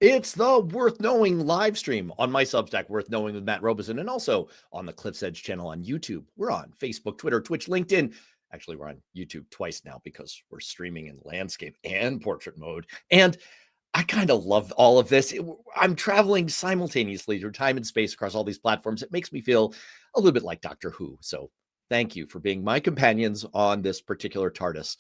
It's the Worth Knowing live stream on my Substack, Worth Knowing with Matt Robison, and also on the Cliff's Edge channel on YouTube. We're on Facebook, Twitter, Twitch, LinkedIn. Actually, we're on YouTube twice now because we're streaming in landscape and portrait mode. And I kind of love all of this. I'm traveling simultaneously through time and space across all these platforms. It makes me feel a little bit like Doctor Who. So thank you for being my companions on this particular TARDIS.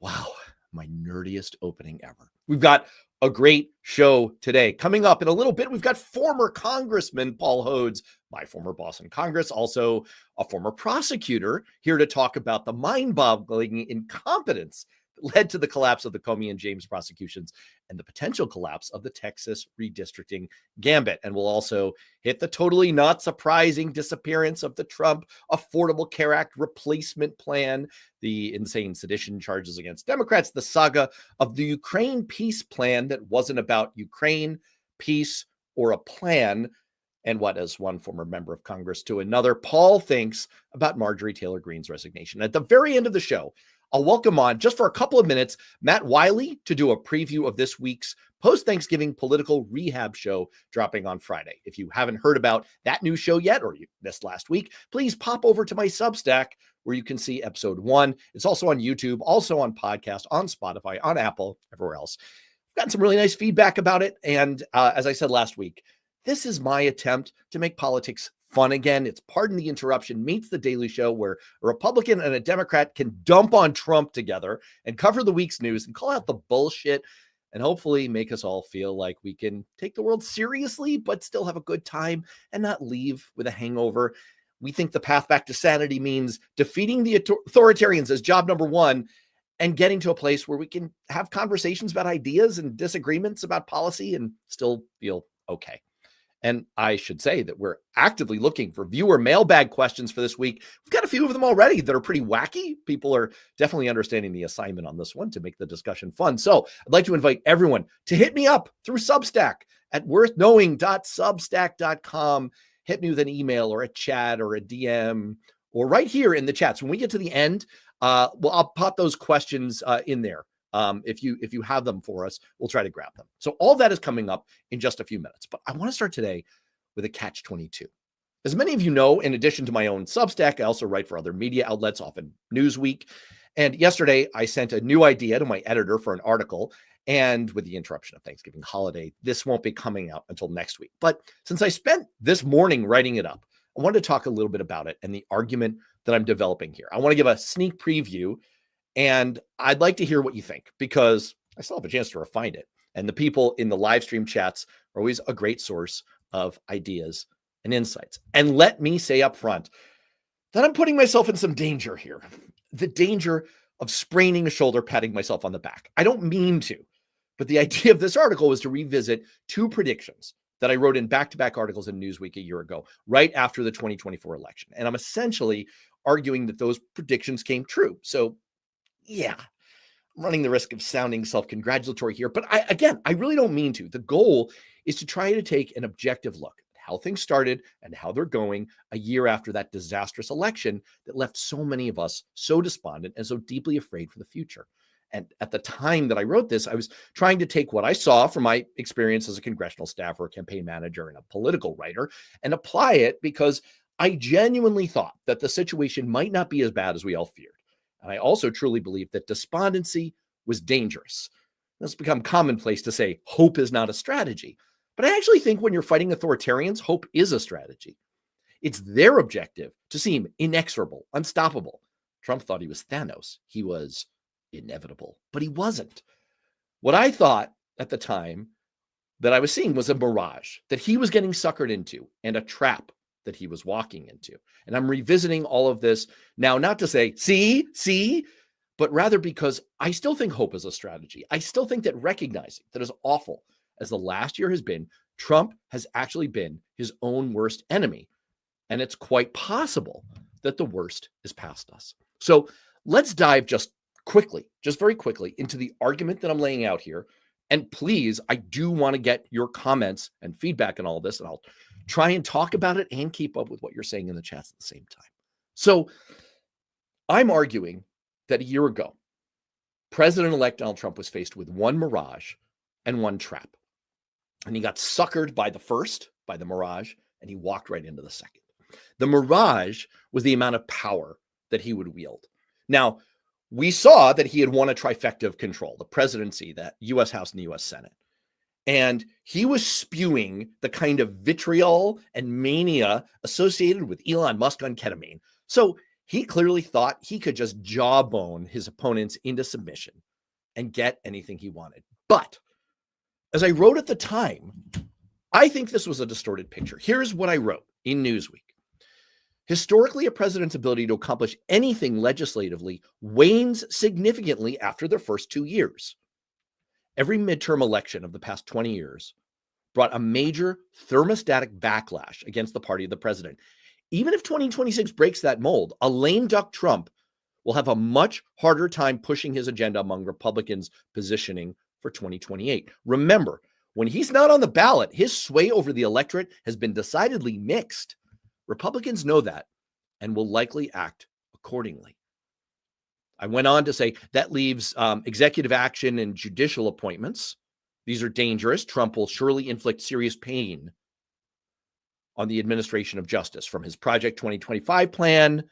Wow, my nerdiest opening ever. We've got a great show today. Coming up in a little bit, we've got former Congressman Paul Hodes, my former boss in Congress, also a former prosecutor, here to talk about the mind-boggling incompetence that led to the collapse of the Comey and James prosecutions and the potential collapse of the Texas Redistricting gambit. And we'll also hit the totally not surprising disappearance of the Trump Affordable Care Act replacement plan, the insane sedition charges against Democrats, the saga of the Ukraine peace plan that wasn't about Ukraine, peace, or a plan, and what, as one former member of Congress to another, Paul thinks about Marjorie Taylor Greene's resignation. At the very end of the show, I'll welcome on, just for a couple of minutes, Matt Wiley to do a preview of this week's post-Thanksgiving political rehab show dropping on Friday. If you haven't heard about that new show yet, or you missed last week, please pop over to my Substack where you can see episode 1. It's also on YouTube, also on podcast, on Spotify, on Apple, everywhere else. I've gotten some really nice feedback about it. And as I said last week, this is my attempt to make politics fun again. It's Pardon the Interruption meets The Daily Show, where a Republican and a Democrat can dump on Trump together and cover the week's news and call out the bullshit and hopefully make us all feel like we can take the world seriously, but still have a good time and not leave with a hangover. We think the path back to sanity means defeating the authoritarians as job number one and getting to a place where we can have conversations about ideas and disagreements about policy and still feel okay. And I should say that we're actively looking for viewer mailbag questions for this week. We've got a few of them already that are pretty wacky. People are definitely understanding the assignment on this one to make the discussion fun. So I'd like to invite everyone to hit me up through Substack at worthknowing.substack.com. Hit me with an email or a chat or a DM or right here in the chats. When we get to the end, I'll pop those questions in there. If you have them for us, we'll try to grab them. So all that is coming up in just a few minutes. But I want to start today with a catch-22. As many of you know, in addition to my own Substack, I also write for other media outlets, often Newsweek. And yesterday, I sent a new idea to my editor for an article. And with the interruption of Thanksgiving holiday, this won't be coming out until next week. But since I spent this morning writing it up, I wanted to talk a little bit about it and the argument that I'm developing here. I want to give a sneak preview. And I'd like to hear what you think, because I still have a chance to refine it. And the people in the live stream chats are always a great source of ideas and insights. And let me say up front that I'm putting myself in some danger here. The danger of spraining a shoulder, patting myself on the back. I don't mean to, but the idea of this article was to revisit two predictions that I wrote in back-to-back articles in Newsweek a year ago, right after the 2024 election. And I'm essentially arguing that those predictions came true. So yeah, I'm running the risk of sounding self-congratulatory here, but I really don't mean to. The goal is to try to take an objective look at how things started and how they're going a year after that disastrous election that left so many of us so despondent and so deeply afraid for the future. And at the time that I wrote this, I was trying to take what I saw from my experience as a congressional staffer, a campaign manager, and a political writer and apply it, because I genuinely thought that the situation might not be as bad as we all feared. And I also truly believe that despondency was dangerous. It's become commonplace to say hope is not a strategy. But I actually think when you're fighting authoritarians, hope is a strategy. It's their objective to seem inexorable, unstoppable. Trump thought he was Thanos. He was inevitable, but he wasn't. What I thought at the time that I was seeing was a mirage that he was getting suckered into and a trap that he was walking into. And I'm revisiting all of this now, not to say, see, but rather because I still think hope is a strategy. I still think that recognizing that as awful as the last year has been, Trump has actually been his own worst enemy. And it's quite possible that the worst is past us. So let's dive just very quickly into the argument that I'm laying out here. And please, I do want to get your comments and feedback on all this, and I'll try and talk about it and keep up with what you're saying in the chats at the same time. So I'm arguing that a year ago, President-elect Donald Trump was faced with one mirage and one trap. And he got suckered by the first, by the mirage, and he walked right into the second. The mirage was the amount of power that he would wield. Now, we saw that he had won a trifecta of control, the presidency, the U.S. House, and the U.S. Senate. And he was spewing the kind of vitriol and mania associated with Elon Musk on ketamine. So he clearly thought he could just jawbone his opponents into submission and get anything he wanted. But as I wrote at the time, I think this was a distorted picture. Here's what I wrote in Newsweek. Historically, a president's ability to accomplish anything legislatively wanes significantly after their first 2 years. Every midterm election of the past 20 years brought a major thermostatic backlash against the party of the president. Even if 2026 breaks that mold, a lame duck Trump will have a much harder time pushing his agenda among Republicans positioning for 2028. Remember, when he's not on the ballot, his sway over the electorate has been decidedly mixed. Republicans know that and will likely act accordingly. I went on to say that leaves executive action and judicial appointments. These are dangerous. Trump will surely inflict serious pain on the administration of justice, from his Project 2025 plan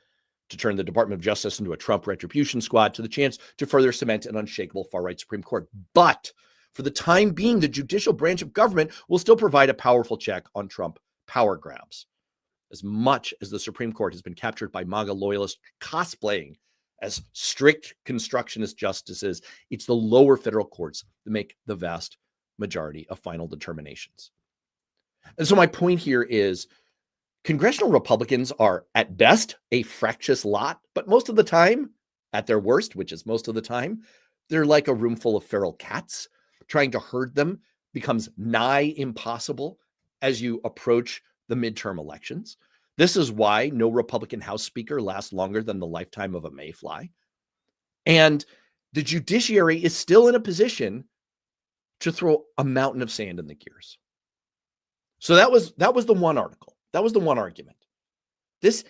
to turn the Department of Justice into a Trump retribution squad to the chance to further cement an unshakable far-right Supreme Court. But for the time being, the judicial branch of government will still provide a powerful check on Trump power grabs. As much as the Supreme Court has been captured by MAGA loyalists cosplaying as strict constructionist justices, it's the lower federal courts that make the vast majority of final determinations. And so my point here is congressional Republicans are at best a fractious lot, but most of the time, at their worst, which is most of the time, they're like a room full of feral cats. Trying to herd them becomes nigh impossible as you approach the midterm elections. This is why no Republican House Speaker lasts longer than the lifetime of a mayfly. And the judiciary is still in a position to throw a mountain of sand in the gears. So that was the one article. That was the one argument. This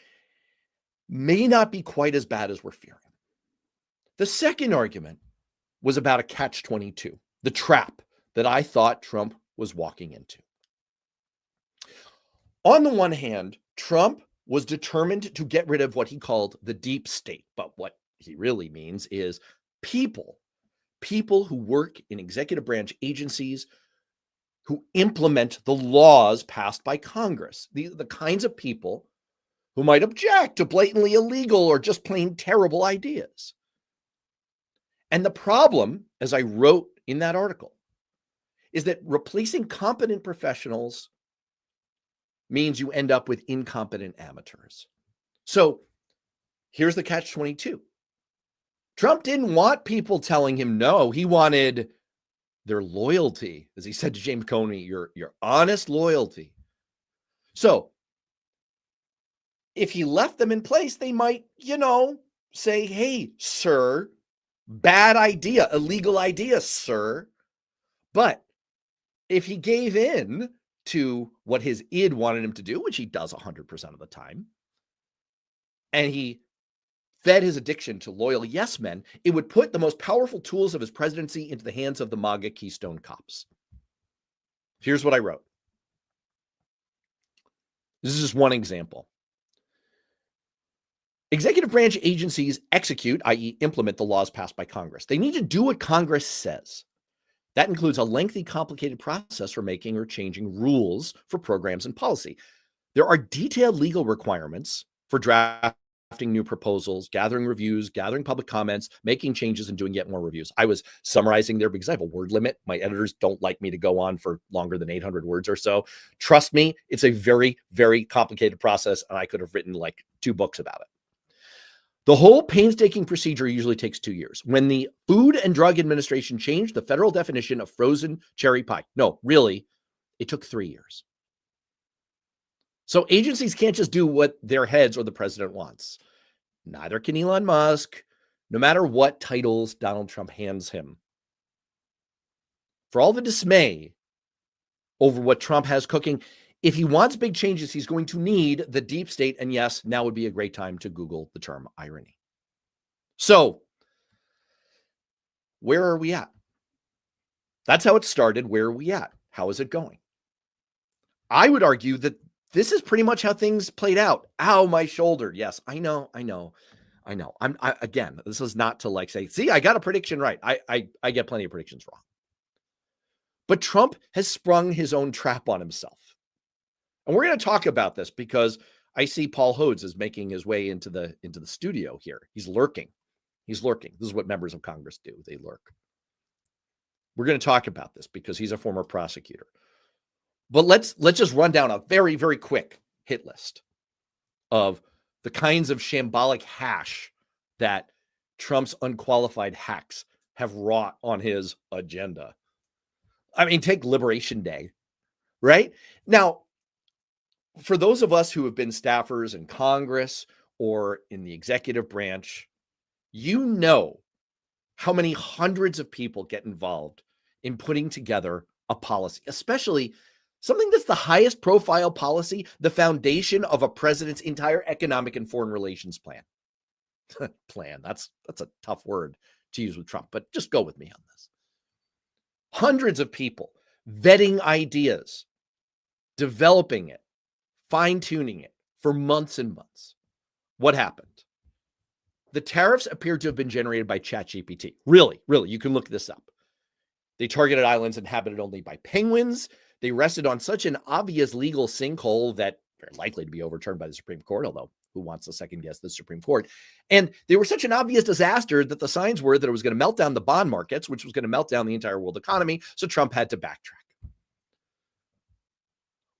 may not be quite as bad as we're fearing. The second argument was about a catch-22, the trap that I thought Trump was walking into. On the one hand, Trump was determined to get rid of what he called the deep state. But what he really means is people who work in executive branch agencies who implement the laws passed by Congress, the kinds of people who might object to blatantly illegal or just plain terrible ideas. And the problem, as I wrote in that article, is that replacing competent professionals means you end up with incompetent amateurs. So here's the catch-22. Trump didn't want people telling him no. He wanted their loyalty, as he said to James Comey, your honest loyalty. So if he left them in place, they might, say, hey, sir, bad idea, illegal idea, sir. But if he gave in to what his id wanted him to do, which he does 100% of the time, and he fed his addiction to loyal yes men, it would put the most powerful tools of his presidency into the hands of the MAGA Keystone cops. Here's what I wrote. This is just one example. Executive branch agencies execute, i.e., implement the laws passed by Congress. They need to do what Congress says. That includes a lengthy, complicated process for making or changing rules for programs and policy. There are detailed legal requirements for drafting new proposals, gathering reviews, gathering public comments, making changes, and doing yet more reviews. I was summarizing there because I have a word limit. My editors don't like me to go on for longer than 800 words or so. Trust me, it's a very, very complicated process, and I could have written like 2 books about it. The whole painstaking procedure usually takes 2 years. When the Food and Drug Administration changed the federal definition of frozen cherry pie, no, really, it took 3 years. So agencies can't just do what their heads or the president wants. Neither can Elon Musk, no matter what titles Donald Trump hands him. For all the dismay over what Trump has cooking, if he wants big changes, he's going to need the deep state. And yes, now would be a great time to Google the term irony. So where are we at? That's how it started. Where are we at? How is it going? I would argue that this is pretty much how things played out. Ow, my shoulder. Yes, I know. Again, this is not to like say, see, I got a prediction right. I get plenty of predictions wrong. But Trump has sprung his own trap on himself. And we're going to talk about this because I see Paul Hodes is making his way into the studio here. He's lurking. This is what members of Congress do. They lurk. We're going to talk about this because he's a former prosecutor. But let's just run down a very, very quick hit list of the kinds of shambolic hash that Trump's unqualified hacks have wrought on his agenda. I mean, take Liberation Day, right? Now, for those of us who have been staffers in Congress or in the executive branch, you know how many hundreds of people get involved in putting together a policy, especially something that's the highest profile policy, the foundation of a president's entire economic and foreign relations plan. Plan, that's a tough word to use with Trump, but just go with me on this. Hundreds of people vetting ideas, developing it, fine-tuning it for months and months. What happened? The tariffs appeared to have been generated by ChatGPT. Really, you can look this up. They targeted islands inhabited only by penguins. They rested on such an obvious legal sinkhole that very likely to be overturned by the Supreme Court, although who wants to second guess the Supreme Court? And they were such an obvious disaster that the signs were that it was going to melt down the bond markets, which was going to melt down the entire world economy. So Trump had to backtrack.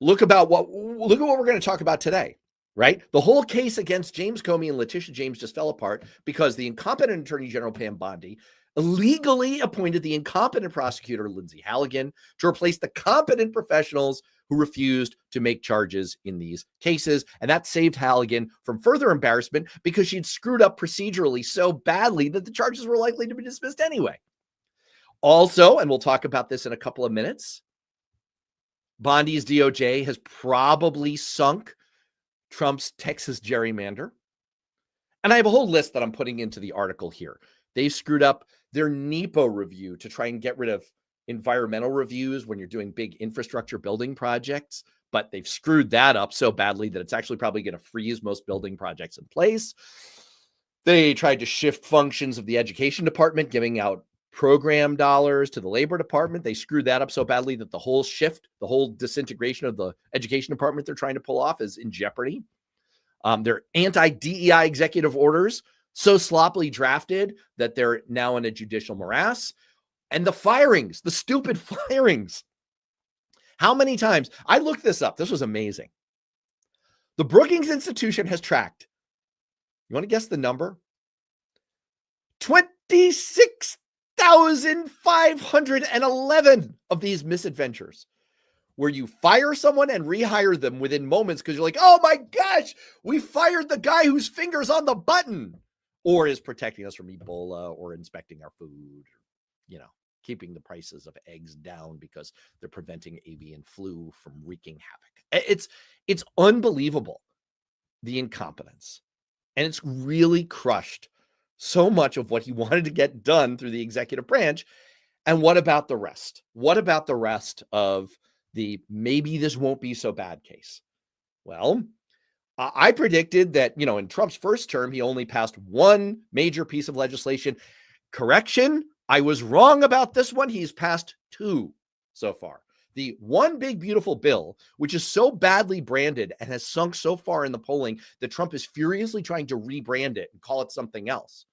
Look at what we're going to talk about today, right? The whole case against James Comey and Letitia James just fell apart because the incompetent Attorney General Pam Bondi illegally appointed the incompetent prosecutor Lindsay Halligan to replace the competent professionals who refused to make charges in these cases. And that saved Halligan from further embarrassment because she'd screwed up procedurally so badly that the charges were likely to be dismissed anyway. Also, and we'll talk about this in a couple of minutes, Bondi's DOJ has probably sunk Trump's Texas gerrymander. And I have a whole list that I'm putting into the article here. They screwed up their NEPA review to try and get rid of environmental reviews when you're doing big infrastructure building projects, but they've screwed that up so badly that it's actually probably going to freeze most building projects in place. They tried to shift functions of the education department, giving out program dollars to the labor department. They screwed that up so badly that the whole disintegration of the education department they're trying to pull off is in jeopardy. Their anti-DEI executive orders so sloppily drafted that they're now in a judicial morass. And the firings, the stupid firings. How many times? I looked this up. This was amazing. The Brookings Institution has tracked, you want to guess the number? 26,511 of these misadventures where you fire someone and rehire them within moments because you're like, oh my gosh, we fired the guy whose finger's on the button or is protecting us from Ebola or inspecting our food, keeping the prices of eggs down because they're preventing avian flu from wreaking havoc. It's unbelievable, the incompetence. And it's really crushed so much of what he wanted to get done through the executive branch. And what about the rest? What about the rest of the maybe this won't be so bad case? Well, I predicted that, in Trump's first term, he only passed one major piece of legislation. Correction, I was wrong about this one. He's passed two so far. The one big, beautiful bill, which is so badly branded and has sunk so far in the polling that Trump is furiously trying to rebrand it and call it something else.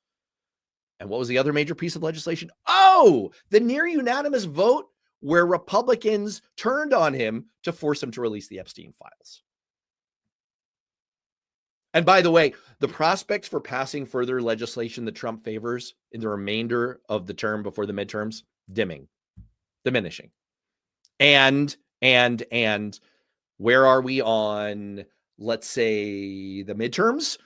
And what was the other major piece of legislation? Oh, the near unanimous vote where Republicans turned on him to force him to release the Epstein files. And by the way, the prospects for passing further legislation that Trump favors in the remainder of the term before the midterms, diminishing. And where are we on, let's say, the midterms?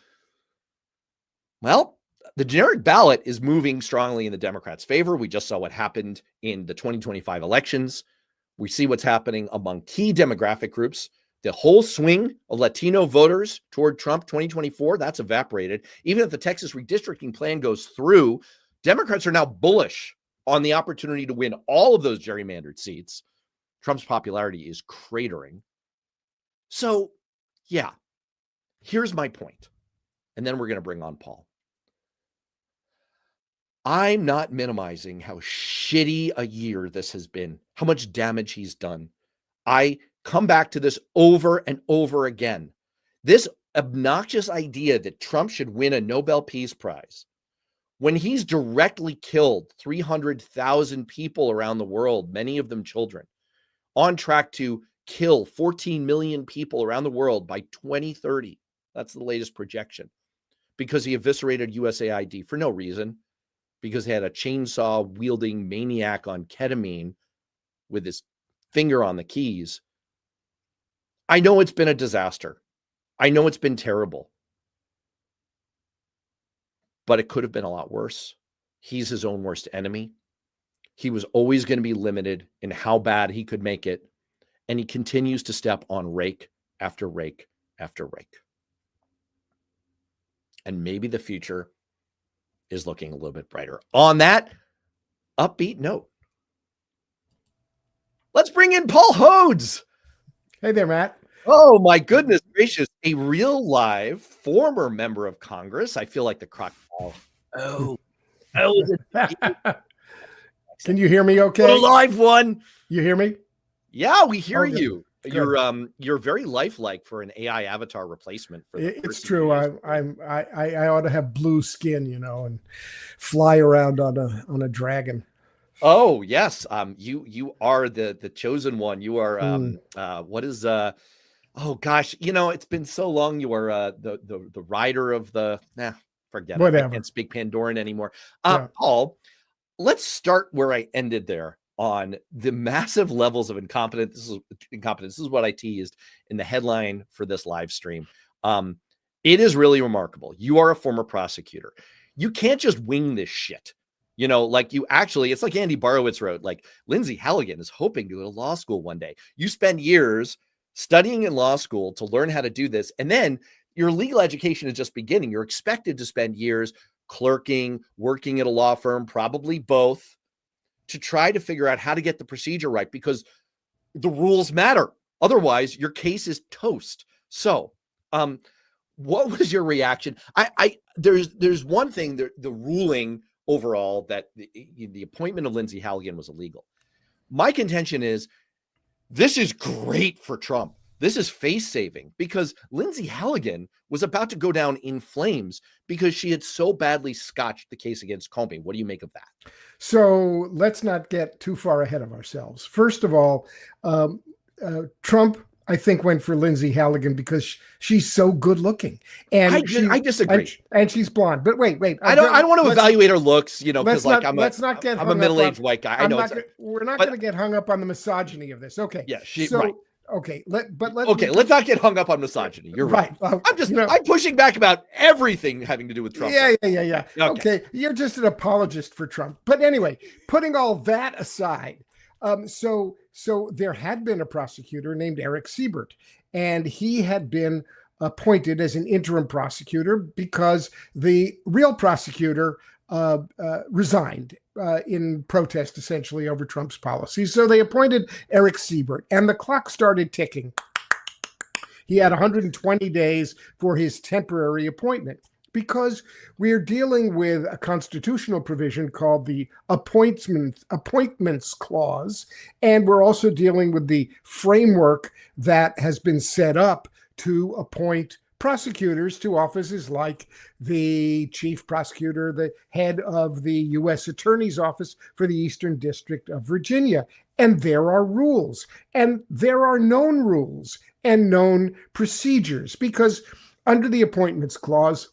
Well, the generic ballot is moving strongly in the Democrats' favor. We just saw what happened in the 2025 elections. We see what's happening among key demographic groups. The whole swing of Latino voters toward Trump 2024, that's evaporated. Even if the Texas Redistricting plan goes through, Democrats are now bullish on the opportunity to win all of those gerrymandered seats. Trump's popularity is cratering. So, yeah, here's my point. And then we're going to bring on Paul. I'm not minimizing how shitty a year this has been, how much damage he's done. I come back to this over and over again. This obnoxious idea that Trump should win a Nobel Peace Prize when he's directly killed 300,000 people around the world, many of them children, on track to kill 14 million people around the world by 2030. That's the latest projection, because he eviscerated USAID for no reason, because he had a chainsaw wielding maniac on ketamine with his finger on the keys. I know it's been a disaster. I know it's been terrible, but it could have been a lot worse. He's his own worst enemy. He was always going to be limited in how bad he could make it. And he continues to step on rake after rake after rake. And maybe the future is looking a little bit brighter. On that upbeat note, let's bring in Paul Hodes. Hey there, Matt. Oh, my goodness gracious. A real live former member of Congress. I feel like the crocodile. Oh, can you hear me okay? A live one. You hear me? Yeah, we hear Okay. you. Good. You're very lifelike for an AI avatar replacement. For it's true. I ought to have blue skin, and fly around on a dragon. Oh yes. You are the chosen one. You are what is oh gosh, it's been so long. You are the rider of the forget Whatever. it. I can't speak Pandoran anymore. Yeah. Paul, let's start where I ended there on the massive levels of incompetence. This is what I teased in the headline for this live stream. It is really remarkable. You are a former prosecutor. You can't just wing this shit. It's like Andy Borowitz wrote, like Lindsay Halligan is hoping to go to law school one day. You spend years studying in law school to learn how to do this. And then your legal education is just beginning. You're expected to spend years clerking, working at a law firm, probably both, to try to figure out how to get the procedure right, because the rules matter. Otherwise, your case is toast. So, what was your reaction? There's one thing, the ruling overall that the appointment of Lindsay Halligan was illegal. My contention is this is great for Trump. This is face saving, because Lindsay Halligan was about to go down in flames because she had so badly scotched the case against Comey. What do you make of that? So let's not get too far ahead of ourselves. First of all, Trump, I think, went for Lindsay Halligan because she's so good looking. And I disagree. And she's blonde. But wait. I don't want to evaluate her looks, because I'm a middle-aged white guy. I know we're not going to get hung up on the misogyny of this. Okay. Yeah, right. Okay, let's let's not get hung up on misogyny. You're right. I'm pushing back about everything having to do with Trump. Yeah. Okay, you're just an apologist for Trump. But anyway, putting all that aside, so there had been a prosecutor named Eric Siebert, and he had been appointed as an interim prosecutor because the real prosecutor resigned in protest, essentially, over Trump's policies. So they appointed Eric Siebert, and the clock started ticking. He had 120 days for his temporary appointment, because we're dealing with a constitutional provision called the Appointments Clause, and we're also dealing with the framework that has been set up to appoint prosecutors to offices like the chief prosecutor, the head of the U.S. Attorney's Office for the Eastern District of Virginia. And there are rules, and there are known rules and known procedures, because under the Appointments Clause,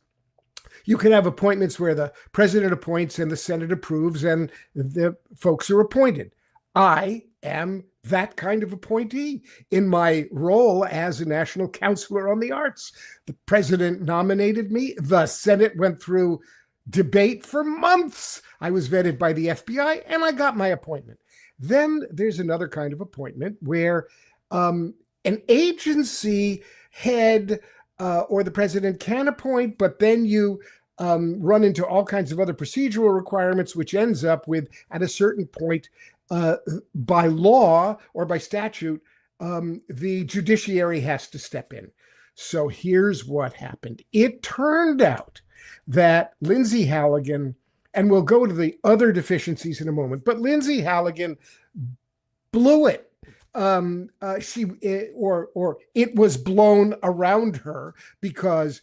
you can have appointments where the president appoints and the Senate approves and the folks are appointed. I am that kind of appointee in my role as a national counselor on the arts. The president nominated me. The Senate went through debate for months. I was vetted by the FBI and I got my appointment. Then there's another kind of appointment where an agency head or the president can appoint, but then you run into all kinds of other procedural requirements, which ends up with, at a certain point, by law or by statute, the judiciary has to step in. So here's what happened. It turned out that Lindsay Halligan, and we'll go to the other deficiencies in a moment, but Lindsay Halligan blew it. It was blown around her, because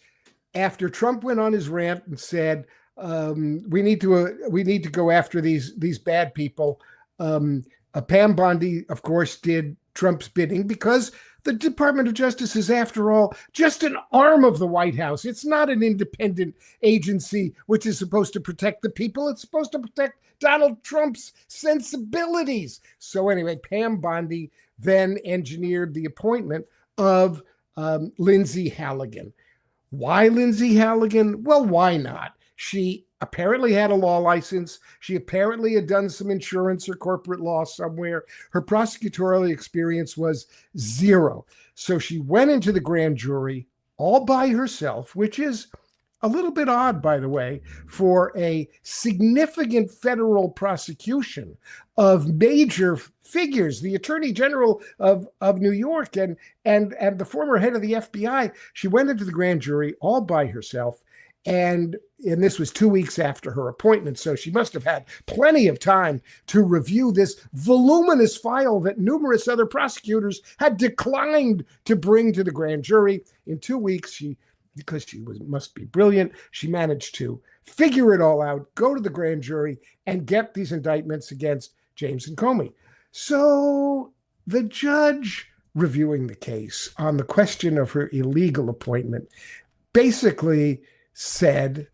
after Trump went on his rant and said, we need to go after these bad people, Pam Bondi, of course, did Trump's bidding, because the Department of Justice is, after all, just an arm of the White House. It's not an independent agency which is supposed to protect the people. It's supposed to protect Donald Trump's sensibilities. So anyway, Pam Bondi then engineered the appointment of Lindsay Halligan. Why Lindsay Halligan? Well, why not? She apparently had a law license. She apparently had done some insurance or corporate law somewhere. Her prosecutorial experience was zero. So she went into the grand jury all by herself, which is a little bit odd, by the way, for a significant federal prosecution of major figures, the Attorney General of New York and the former head of the FBI. She went into the grand jury all by herself. And this was 2 weeks after her appointment, so she must have had plenty of time to review this voluminous file that numerous other prosecutors had declined to bring to the grand jury. In 2 weeks, because she must be brilliant, she managed to figure it all out, go to the grand jury, and get these indictments against James and Comey. So the judge reviewing the case on the question of her illegal appointment basically said,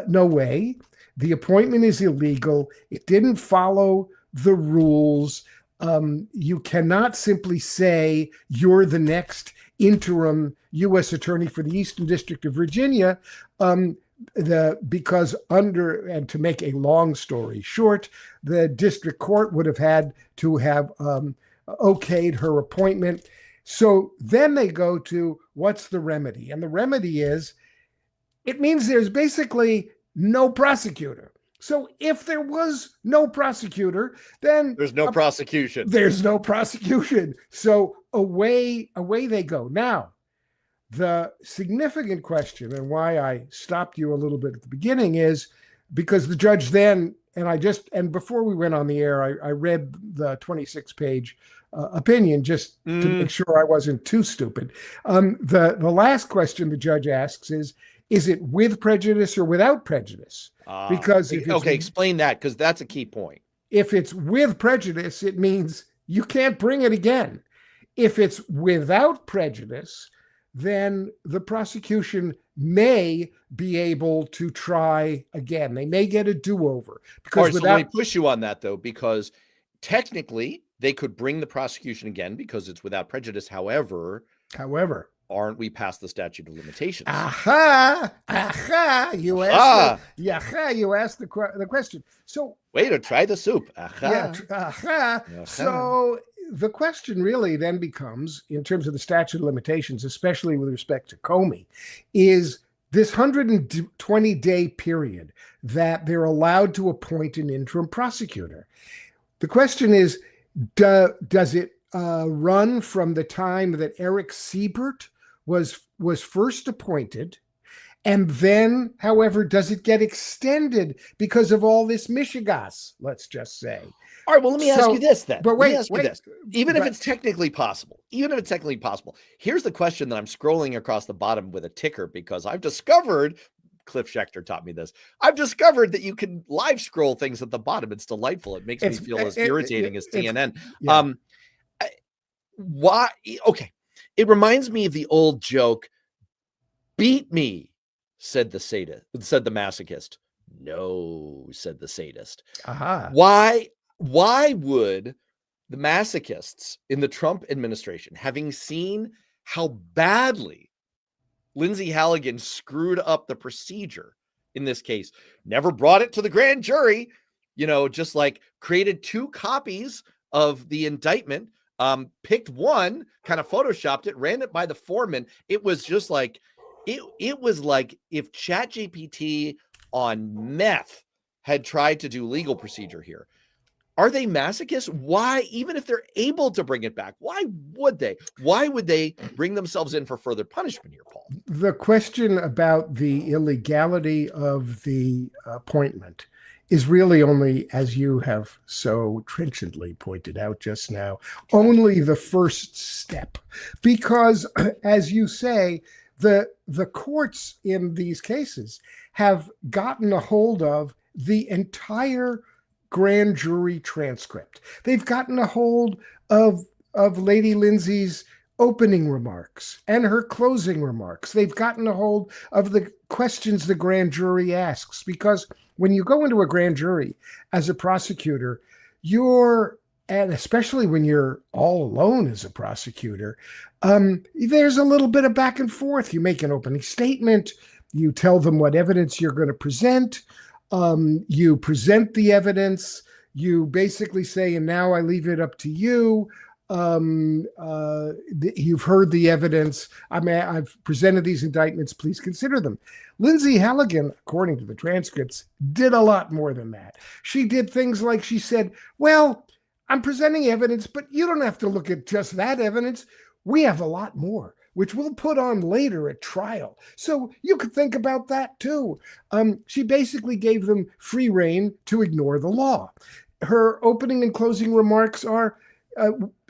no way, the appointment is illegal. It didn't follow the rules. You cannot simply say you're the next interim U.S. attorney for the Eastern District of Virginia, because and to make a long story short, the district court would have had to have okayed her appointment. So then they go to, what's the remedy? And the remedy is, it means there's basically no prosecutor. So if there was no prosecutor, then there's no prosecution. There's no prosecution. So away they go. Now, the significant question, and why I stopped you a little bit at the beginning, is because the judge then, and before we went on the air, I read the 26-page opinion just to make sure I wasn't too stupid. The last question the judge asks is it with prejudice or without prejudice? Because explain that, because that's a key point. If it's with prejudice, it means you can't bring it again. If it's without prejudice, then the prosecution may be able to try again. They may get a do-over. Because so let me push you on that, though, because technically they could bring the prosecution again because it's without prejudice. However, aren't we past the statute of limitations? You asked the question. So way to try the soup. So the question really then becomes, in terms of the statute of limitations, especially with respect to Comey, is this 120-day period that they're allowed to appoint an interim prosecutor. The question is, does it run from the time that Eric Siebert was first appointed, and then, however, does it get extended because of all this mishigas, let's just say? All right, well, let me ask you this then. But wait. Even if it's technically possible, here's the question that I'm scrolling across the bottom with a ticker, because I've discovered, Cliff Schechter taught me this, I've discovered that you can live scroll things at the bottom. It's delightful. It makes me feel as irritating as CNN. Why? Okay. It reminds me of the old joke, beat me, said the masochist. No, said the sadist. Why would the masochists in the Trump administration, having seen how badly Lindsay Halligan screwed up the procedure in this case, never brought it to the grand jury, just like created 2 copies of the indictment, picked one, kind of photoshopped it, ran it by the foreman. It was just like, it was like if ChatGPT on meth had tried to do legal procedure here. Are they masochists? Why, even if they're able to bring it back, why would they? Why would they bring themselves in for further punishment here, Paul? The question about the illegality of the appointment is really only, as you have so trenchantly pointed out just now, only the first step. Because, as you say, the courts in these cases have gotten a hold of the entire grand jury transcript. They've gotten a hold of Lady Lindsay's opening remarks and her closing remarks. They've gotten a hold of the questions the grand jury asks, because when you go into a grand jury as a prosecutor, and especially when you're all alone as a prosecutor, there's a little bit of back and forth. You make an opening statement, you tell them what evidence you're going to present, you present the evidence, you basically say, and now I leave it up to you. You've heard the evidence. I've presented these indictments. Please consider them. Lindsay Halligan, according to the transcripts, did a lot more than that. She did things like she said, well, I'm presenting evidence, but you don't have to look at just that evidence. We have a lot more, which we'll put on later at trial. So you could think about that too. She basically gave them free rein to ignore the law. Her opening and closing remarks are,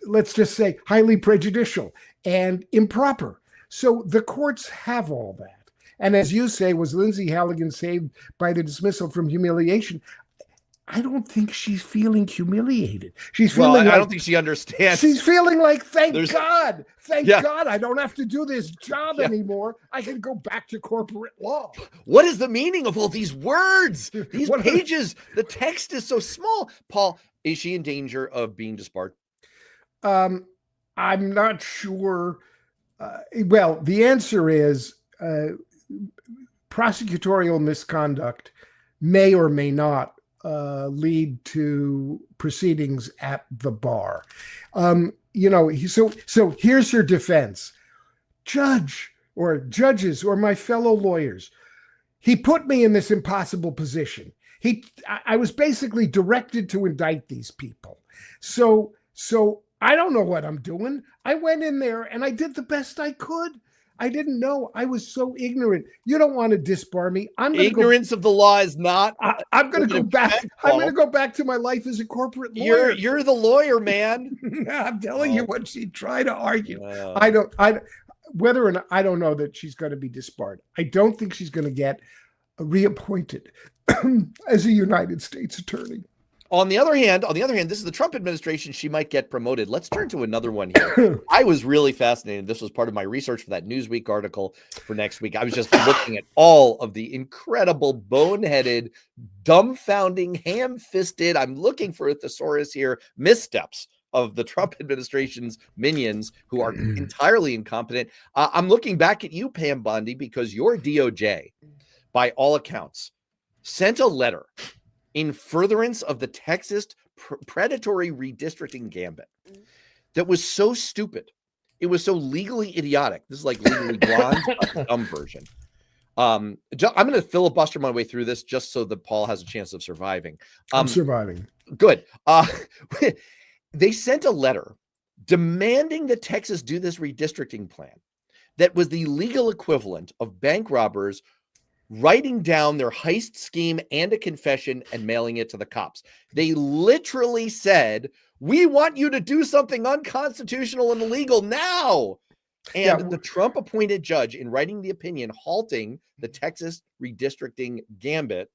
let's just say, highly prejudicial and improper. So the courts have all that. And as you say, was Lindsay Halligan saved by the dismissal from humiliation? I don't think she's feeling humiliated. She's feeling I don't think she understands. She's feeling like, thank God I don't have to do this job Yeah. anymore. I can go back to corporate law. What is the meaning of all these words? These pages, the text is so small. Paul, is she in danger of being disbarred? I'm not sure. Well, the answer is prosecutorial misconduct may or may not lead to proceedings at the bar. So here's her defense. Judge or judges or my fellow lawyers, he put me in this impossible position. I was basically directed to indict these people. So I don't know what I'm doing. I went in there and I did the best I could. I didn't know. I was so ignorant. You don't want to disbar me. Ignorance of the law is not. I'm going to go back. I'm going to go back to my life as a corporate lawyer. You're the lawyer, man. I'm telling you what she tried to argue. Wow. I don't know that she's going to be disbarred. I don't think she's going to get reappointed as a United States attorney. On the other hand, this is the Trump administration. She might get promoted. Let's turn to another one here. I was really fascinated. This was part of my research for that Newsweek article for next week. I was just looking at all of the incredible, boneheaded, dumbfounding, ham-fisted, I'm looking for a thesaurus here, missteps of the Trump administration's minions who are entirely incompetent. I'm looking back at you, Pam Bondi, because your DOJ, by all accounts, sent a letter in furtherance of the Texas predatory redistricting gambit that was so stupid. It was so legally idiotic. This is like Legally Blonde, a dumb version. I'm going to filibuster my way through this just so that Paul has a chance of surviving. I'm surviving. Good. They sent a letter demanding that Texas do this redistricting plan that was the legal equivalent of bank robbers writing down their heist scheme and a confession and mailing it to the cops. They literally said, we want you to do something unconstitutional and illegal now. And the Trump appointed judge, in writing the opinion halting the Texas redistricting gambit,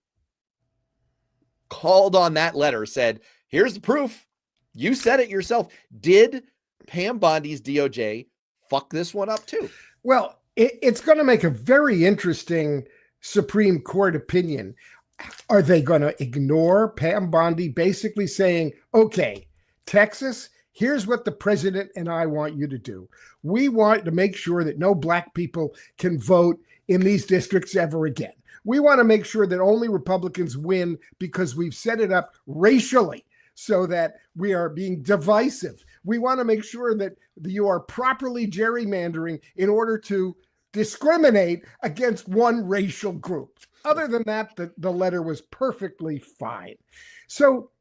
called on that letter, said, here's the proof. You said it yourself. Did Pam Bondi's DOJ fuck this one up too? Well, it's going to make a very interesting Supreme Court opinion. Are they going to ignore Pam Bondi basically saying, okay, Texas, here's what the president and I want you to do. We want to make sure that no black people can vote in these districts ever again. We want to make sure that only Republicans win because we've set it up racially so that we are being divisive. We want to make sure that you are properly gerrymandering in order to discriminate against one racial group. Other than that, the letter was perfectly fine. So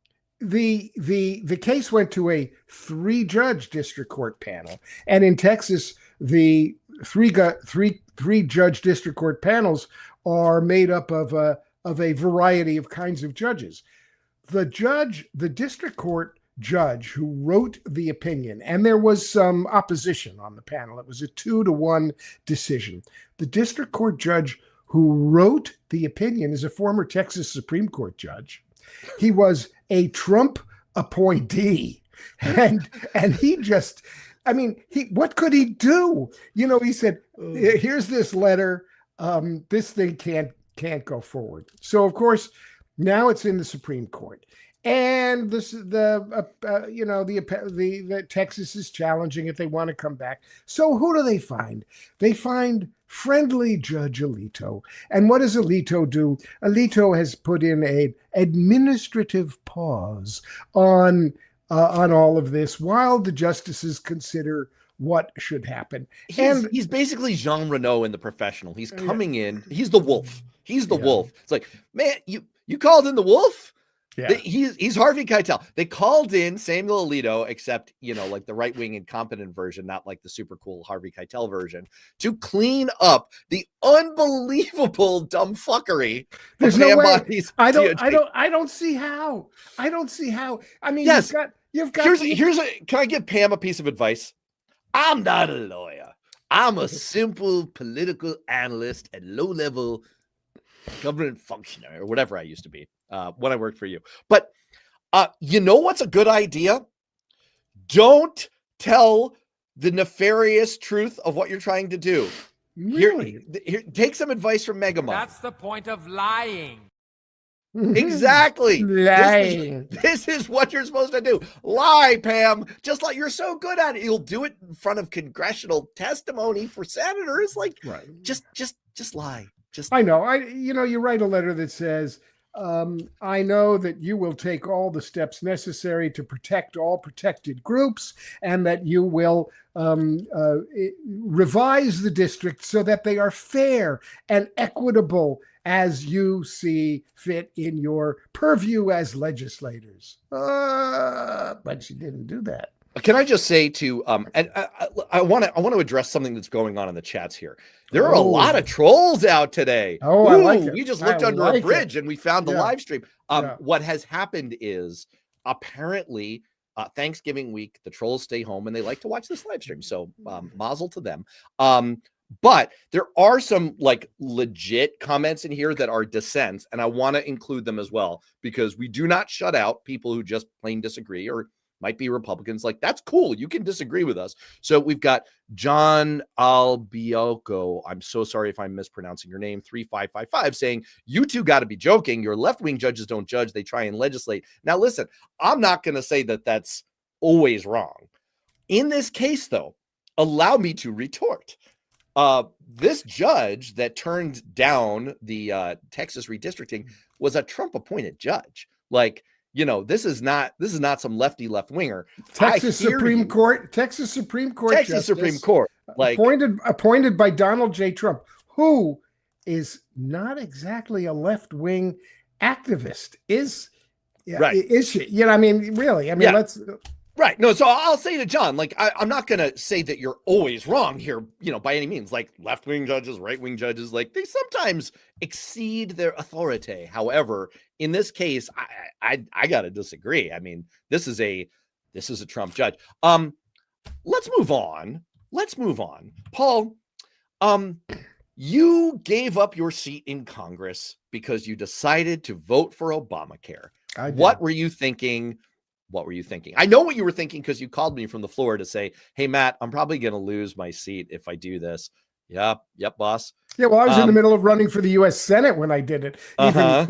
the case went to a 3-judge district court panel, and in Texas, the three judge district court panels are made up of a variety of kinds of judges. The district court judge who wrote the opinion, and there was some opposition on the panel. It was a 2-1 decision. The district court judge who wrote the opinion is a former Texas Supreme Court judge. He was a Trump appointee, and he just, I mean, what could he do? He said, "Here's this letter. This thing can't go forward." So of course, now it's in the Supreme Court, and the Texas is challenging if they want to come back. So who do they find? They find friendly Judge Alito. And what does Alito do? Alito has put in an administrative pause on all of this while the justices consider what should happen. He's basically Jean Reno in The Professional. He's coming in. He's the wolf. He's the wolf. It's like, man, you called in the wolf? Yeah. He's Harvey Keitel. They called in Samuel Alito, except, like the right-wing incompetent version, not like the super cool Harvey Keitel version, to clean up the unbelievable dumb fuckery. There's no way. I don't see how. I mean, yes. You've got can I give Pam a piece of advice? I'm not a lawyer. I'm a simple political analyst at low-level government functionary, or whatever I used to be when I worked for you. But you know what's a good idea? Don't tell the nefarious truth of what you're trying to do. Really? Here, take some advice from Megamind. That's the point of lying. Exactly. Lying. This is what you're supposed to do. Lie, Pam. Just like you're so good at it. You'll do it in front of congressional testimony for senators. Like, right. Just lie. I know. You write a letter that says, I know that you will take all the steps necessary to protect all protected groups, and that you will revise the district so that they are fair and equitable as you see fit in your purview as legislators. But she didn't do that. Can I just say to and I want to address something that's going on in the chats here. There are a lot of trolls out today. Oh, I like it. We just looked under a bridge and we found the live stream. What has happened is apparently Thanksgiving week, the trolls stay home and they like to watch this live stream. So mazel to them. But there are some like legit comments in here that are dissents, and I want to include them as well, because we do not shut out people who just plain disagree or might be Republicans. Like, that's cool. You can disagree with us. So we've got John Albioco. I'm so sorry if I'm mispronouncing your name. 3555 saying, you two got to be joking. Your left-wing judges don't judge. They try and legislate. Now, listen, I'm not going to say that that's always wrong. In this case, though, allow me to retort. This judge that turned down the Texas Redistricting was a Trump-appointed judge. Like, this is not some lefty left winger. Texas Supreme Court, like appointed by Donald J. Trump, who is not exactly a left wing activist. Is she? I mean, really? I mean, let's. Right. No, so I'll say to John, like, I'm not going to say that you're always wrong here, by any means. Like, left-wing judges, right-wing judges, like, they sometimes exceed their authority. However, in this case, I got to disagree. I mean, this is a Trump judge. Let's move on. Paul, you gave up your seat in Congress because you decided to vote for Obamacare. What were you thinking? I know what you were thinking, because you called me from the floor to say, hey, Matt, I'm probably going to lose my seat if I do this. Yep, boss. Yeah, well, I was in the middle of running for the U.S. Senate when I did it.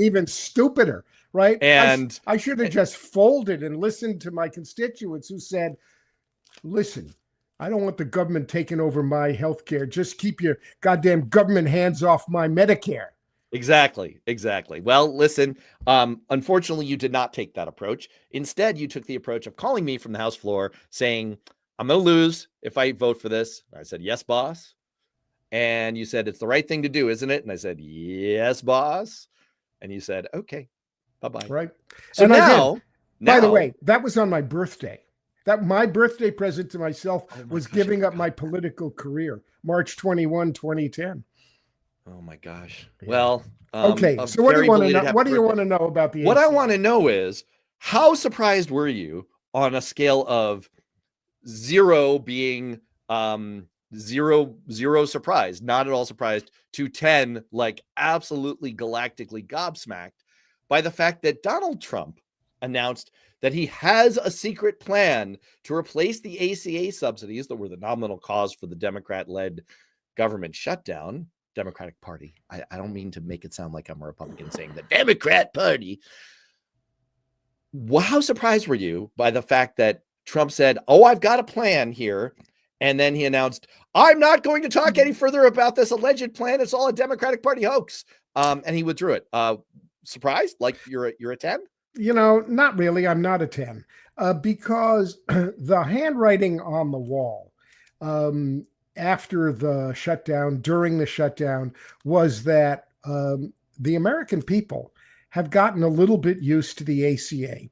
Even stupider, right? And I should have just folded and listened to my constituents who said, listen, I don't want the government taking over my health care. Just keep your goddamn government hands off my Medicare. Exactly. Well, listen, unfortunately, you did not take that approach. Instead, you took the approach of calling me from the House floor saying, I'm going to lose if I vote for this. I said, yes, boss. And you said, it's the right thing to do, isn't it? And I said, yes, boss. And you said, okay, bye-bye. Right. So and now, By the way, that was on my birthday. That my birthday present to myself was giving up my political career, March 21, 2010. Oh my gosh. Well, okay. So what do you want to know? What do you want to know about the What ACA? I want to know is, how surprised were you on a scale of 0 being zero surprised, not at all surprised, to 10 like absolutely galactically gobsmacked by the fact that Donald Trump announced that he has a secret plan to replace the ACA subsidies that were the nominal cause for the Democrat-led government shutdown. Democratic Party. I don't mean to make it sound like I'm a Republican saying the Democrat Party. How surprised were you by the fact that Trump said, "Oh, I've got a plan here," and then he announced, "I'm not going to talk any further about this alleged plan. It's all a Democratic Party hoax," and he withdrew it. Surprised? Like you're a 10? Not really. I'm not a 10 because the handwriting on the wall after the shutdown, during the shutdown, was that the American people have gotten a little bit used to the ACA.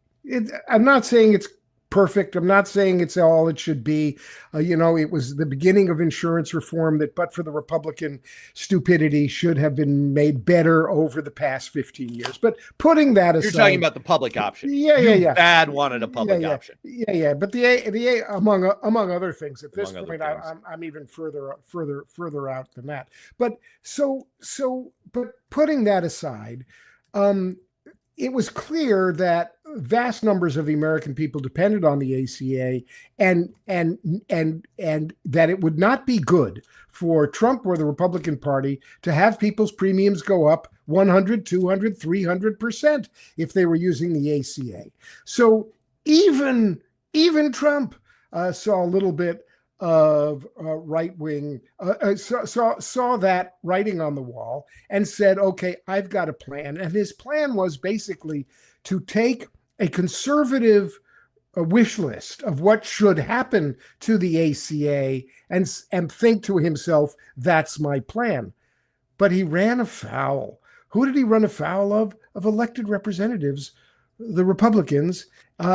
I'm not saying it's perfect. I'm not saying it's all it should be. It was the beginning of insurance reform that, but for the Republican stupidity, should have been made better over the past 15 years. But putting that aside, you're talking about the public option. Yeah. Bad wanted a public option. Yeah. But the among other things, at this point, I'm even further out than that. But but putting that aside, it was clear that vast numbers of the American people depended on the ACA, and that it would not be good for Trump or the Republican Party to have people's premiums go up 100, 200, 300% if they were using the ACA. So even Trump saw a little bit of right-wing, saw that writing on the wall and said, okay, I've got a plan. And his plan was basically to take a conservative wish list of what should happen to the ACA and think to himself, that's my plan. But he ran afoul. Who did he run afoul of? Of elected representatives, the Republicans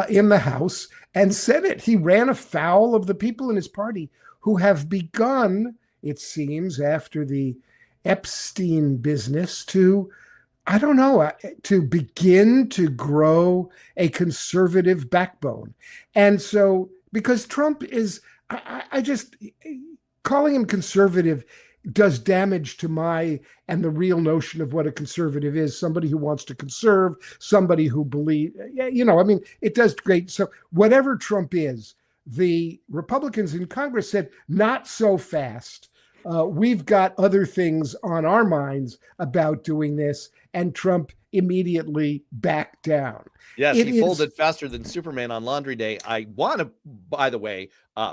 in the House and Senate. He ran afoul of the people in his party who have begun, it seems, after the Epstein business to begin to grow a conservative backbone. And so, because Trump is, I just, calling him conservative does damage to and the real notion of what a conservative is. Somebody who wants to conserve, somebody who it does great. So whatever Trump is, the Republicans in Congress said, not so fast. We've got other things on our minds about doing this. And Trump immediately backed down. Yes, he folded faster than Superman on Laundry Day. I want to, by the way,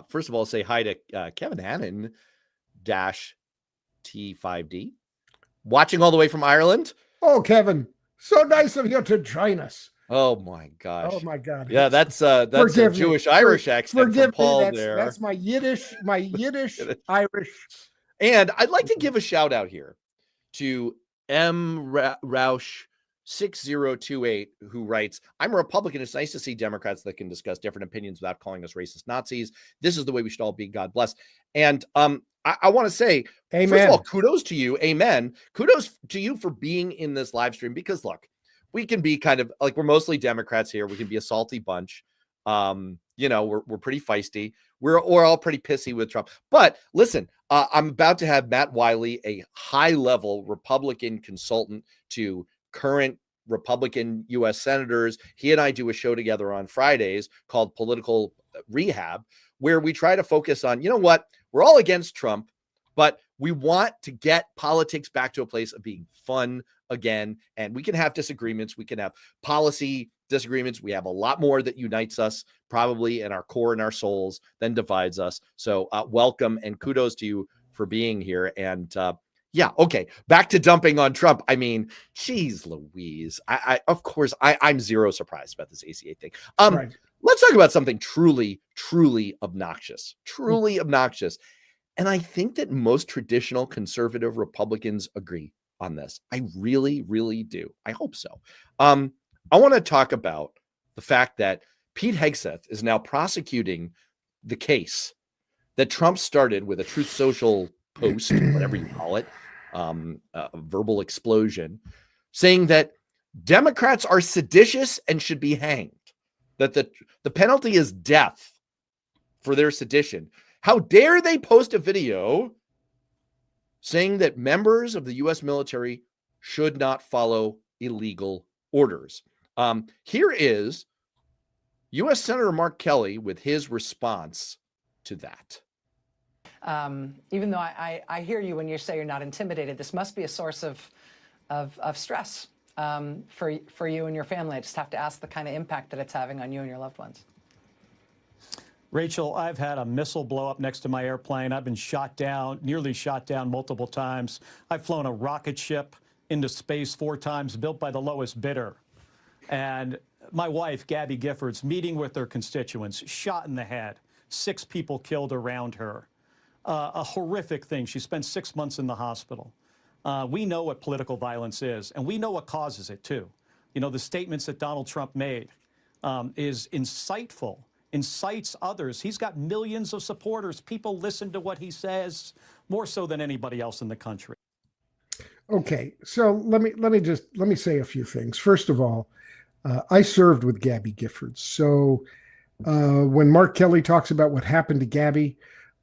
first of all, say hi to Kevin Hannon T5D, watching all the way from Ireland. Oh, Kevin, so nice of you to join us. Oh my gosh. Oh my God. Yeah, that's a Jewish Irish accent from Paul there. That's my Yiddish Irish. And I'd like to give a shout out here to M. Roush 6028, who writes, "I'm a Republican. It's nice to see Democrats that can discuss different opinions without calling us racist Nazis. This is the way we should all be. God bless." And I want to say, amen. First of all, kudos to you. Amen. Kudos to you for being in this live stream, because look, we can be kind of like, we're mostly Democrats here. We can be a salty bunch. We're pretty feisty. We're all pretty pissy with Trump. But listen, I'm about to have Matt Wiley, a high-level Republican consultant to current Republican U.S. senators. He and I do a show together on Fridays called Political Rehab, where we try to focus on, we're all against Trump, but we want to get politics back to a place of being fun again. And we can have disagreements. We can have policy disagreements. We have a lot more that unites us probably in our core and our souls than divides us. So welcome and kudos to you for being here. And okay, back to dumping on Trump. I mean, geez Louise. I'm zero surprised about this ACA thing. Right. Let's talk about something truly, truly obnoxious. Truly obnoxious. And I think that most traditional conservative Republicans agree on this. I really, really do. I hope so. I want to talk about the fact that Pete Hegseth is now prosecuting the case that Trump started with a Truth Social post, whatever you call it, a verbal explosion, saying that Democrats are seditious and should be hanged, that the penalty is death for their sedition. How dare they post a video saying that members of the U.S. military should not follow illegal orders. Here is U.S. Senator Mark Kelly with his response to that. Even though I hear you when you say you're not intimidated, this must be a source of stress for you and your family. I just have to ask the kind of impact that it's having on you and your loved ones. Rachel, I've had a missile blow up next to my airplane. I've been shot down, nearly shot down multiple times. I've flown a rocket ship into space 4 times, built by the lowest bidder. And my wife, Gabby Giffords, meeting with her constituents, shot in the head, 6 people killed around her. A horrific thing. She spent 6 months in the hospital. We know what political violence is, and we know what causes it, too. You know, the statements that Donald Trump made is insightful, incites others. He's got millions of supporters. People listen to what he says more so than anybody else in the country. Okay, so let me say a few things. First of all, I served with Gabby Giffords. So when Mark Kelly talks about what happened to Gabby,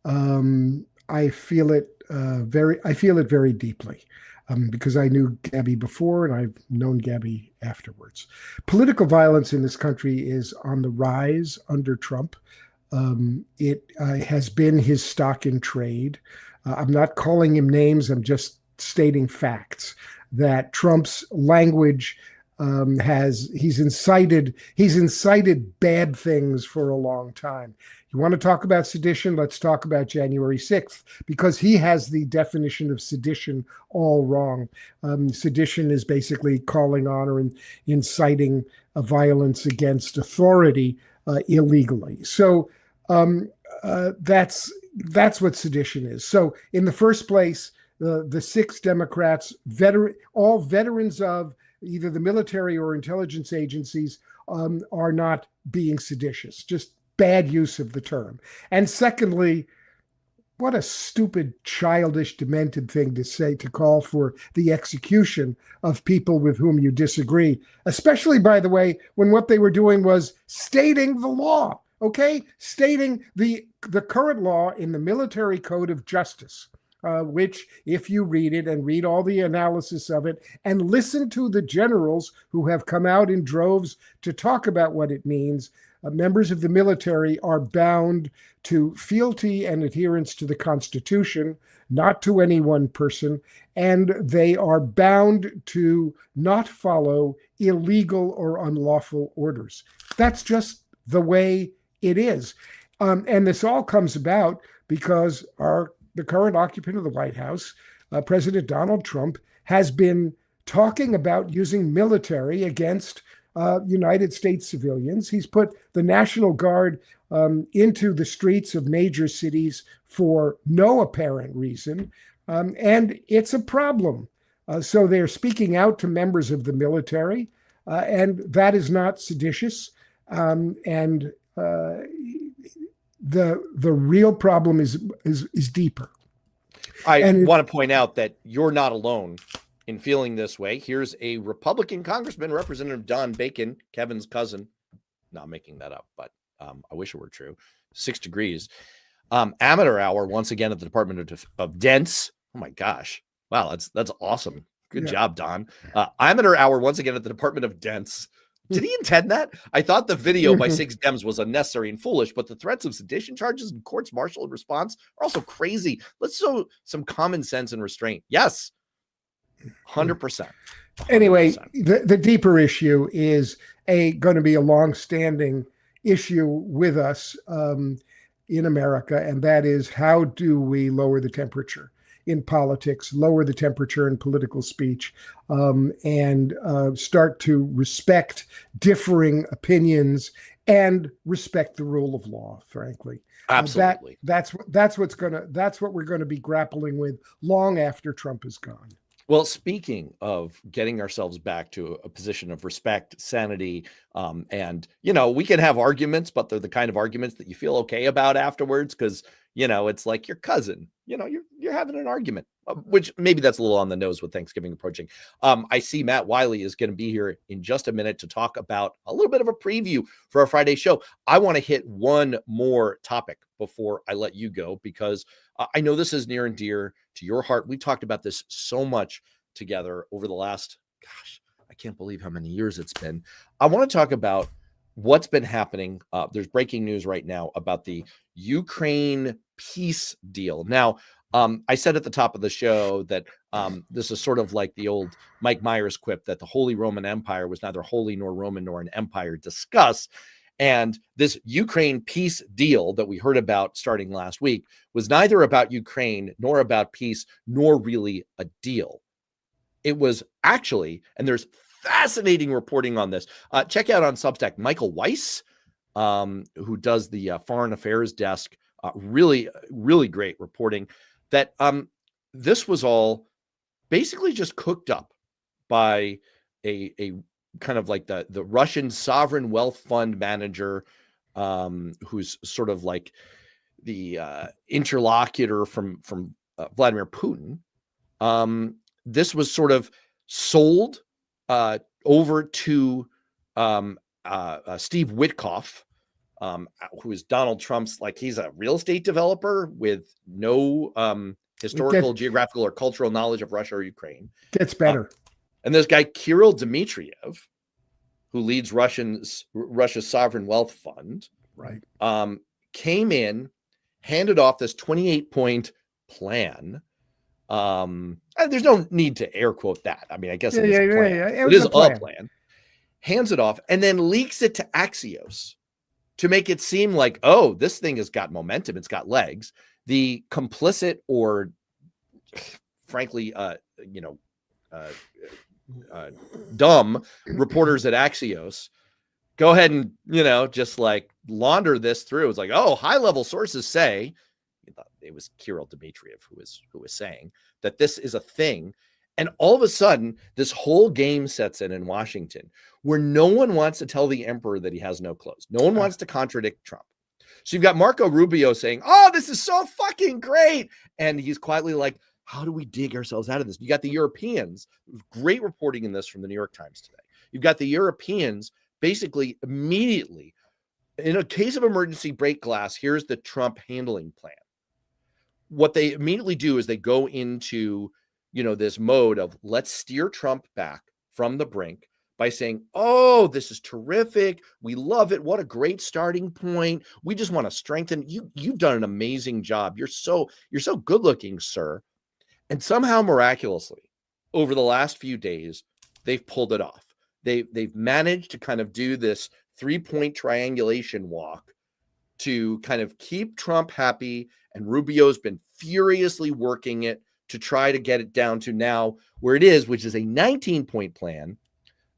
I feel it very deeply because I knew Gabby before and I've known Gabby afterwards. Political violence in this country is on the rise under Trump. It has been his stock in trade. I'm not calling him names. I'm just stating facts that Trump's language he's incited bad things for a long time. You want to talk about sedition? Let's talk about January 6th, because he has the definition of sedition all wrong. Sedition is basically calling on or inciting a violence against authority illegally. So that's what sedition is. So in the first place, the 6 Democrats, all veterans of either the military or intelligence agencies, are not being seditious, just bad use of the term. And secondly, what a stupid, childish, demented thing to say, to call for the execution of people with whom you disagree, especially, by the way, when what they were doing was stating the law, okay? Stating the current law in the Military Code of Justice. Which, if you read it and read all the analysis of it and listen to the generals who have come out in droves to talk about what it means, members of the military are bound to fealty and adherence to the Constitution, not to any one person, and they are bound to not follow illegal or unlawful orders. That's just the way it is. And this all comes about because the current occupant of the White House, President Donald Trump, has been talking about using military against United States civilians. He's put the National Guard into the streets of major cities for no apparent reason, and it's a problem. So they're speaking out to members of the military, and that is not seditious. The real problem is deeper. I want to point out that you're not alone in feeling this way. Here's a Republican Congressman, Representative Don Bacon, Kevin's cousin. Not making that up, but I wish it were true. 6 degrees. Amateur hour once again at the Department of Defense. Oh my gosh! Wow, that's awesome. Good job, Don. Amateur hour once again at the Department of Defense. Did he intend that? I thought the video by 6 Dems was unnecessary and foolish, but the threats of sedition charges and courts martial in response are also crazy. Let's show some common sense and restraint. Yes, 100%. Anyway, the deeper issue is going to be a long-standing issue with us in America, and that is, how do we lower the temperature in politics, lower the temperature in political speech, and start to respect differing opinions and respect the rule of law, frankly. Absolutely. That's what we're going to be grappling with long after Trump is gone. Well, speaking of getting ourselves back to a position of respect, sanity, and we can have arguments, but they're the kind of arguments that you feel okay about afterwards, because it's like your cousin. You're having an argument, which maybe that's a little on the nose with Thanksgiving approaching. I see Matt Wiley is going to be here in just a minute to talk about a little bit of a preview for our Friday show. I want to hit one more topic before I let you go, because I know this is near and dear to your heart. We talked about this so much together over the last, I can't believe how many years it's been. I want to talk about what's been happening. There's breaking news right now about the Ukraine peace deal. Now, I said at the top of the show that this is sort of like the old Mike Myers quip that the Holy Roman Empire was neither holy nor Roman nor an empire. Discuss. And this Ukraine peace deal that we heard about starting last week was neither about Ukraine nor about peace, nor really a deal. It was actually, and there's fascinating reporting on this. Check out on Substack, Michael Weiss, who does the foreign affairs desk. Really, really great reporting that this was all basically just cooked up by a kind of like the Russian sovereign wealth fund manager, who's sort of like the interlocutor from Vladimir Putin. This was sort of sold over to Steve Witkoff, who is Donald Trump's, like, he's a real estate developer with no historical, geographical, or cultural knowledge of Russia or Ukraine. Gets better. And this guy, Kirill Dmitriev, who leads Russia's sovereign wealth fund, right, came in, handed off this 28-point plan. And there's no need to air quote that. I mean, I guess it is a plan. It is a plan. Hands it off and then leaks it to Axios to make it seem like, oh, this thing has got momentum. It's got legs. The complicit or, frankly, dumb reporters at Axios go ahead and, just like launder this through. It's like, oh, high-level sources say, it was Kirill Dmitriev who was saying that this is a thing. And all of a sudden, this whole game sets in Washington, where no one wants to tell the emperor that he has no clothes. No one wants to contradict Trump. So you've got Marco Rubio saying, oh, this is so fucking great. And he's quietly like, how do we dig ourselves out of this? You got the Europeans, great reporting in this from the New York Times today. You've got the Europeans basically immediately, in a case of emergency break glass, here's the Trump handling plan. What they immediately do is they go into, this mode of let's steer Trump back from the brink by saying, oh, this is terrific. We love it. What a great starting point. We just want to strengthen you. You've done an amazing job. You're so good looking, sir. And somehow miraculously, over the last few days, they've pulled it off. They've managed to kind of do this 3-point triangulation walk to kind of keep Trump happy. And Rubio's been furiously working it to try to get it down to now where it is, which is a 19-point plan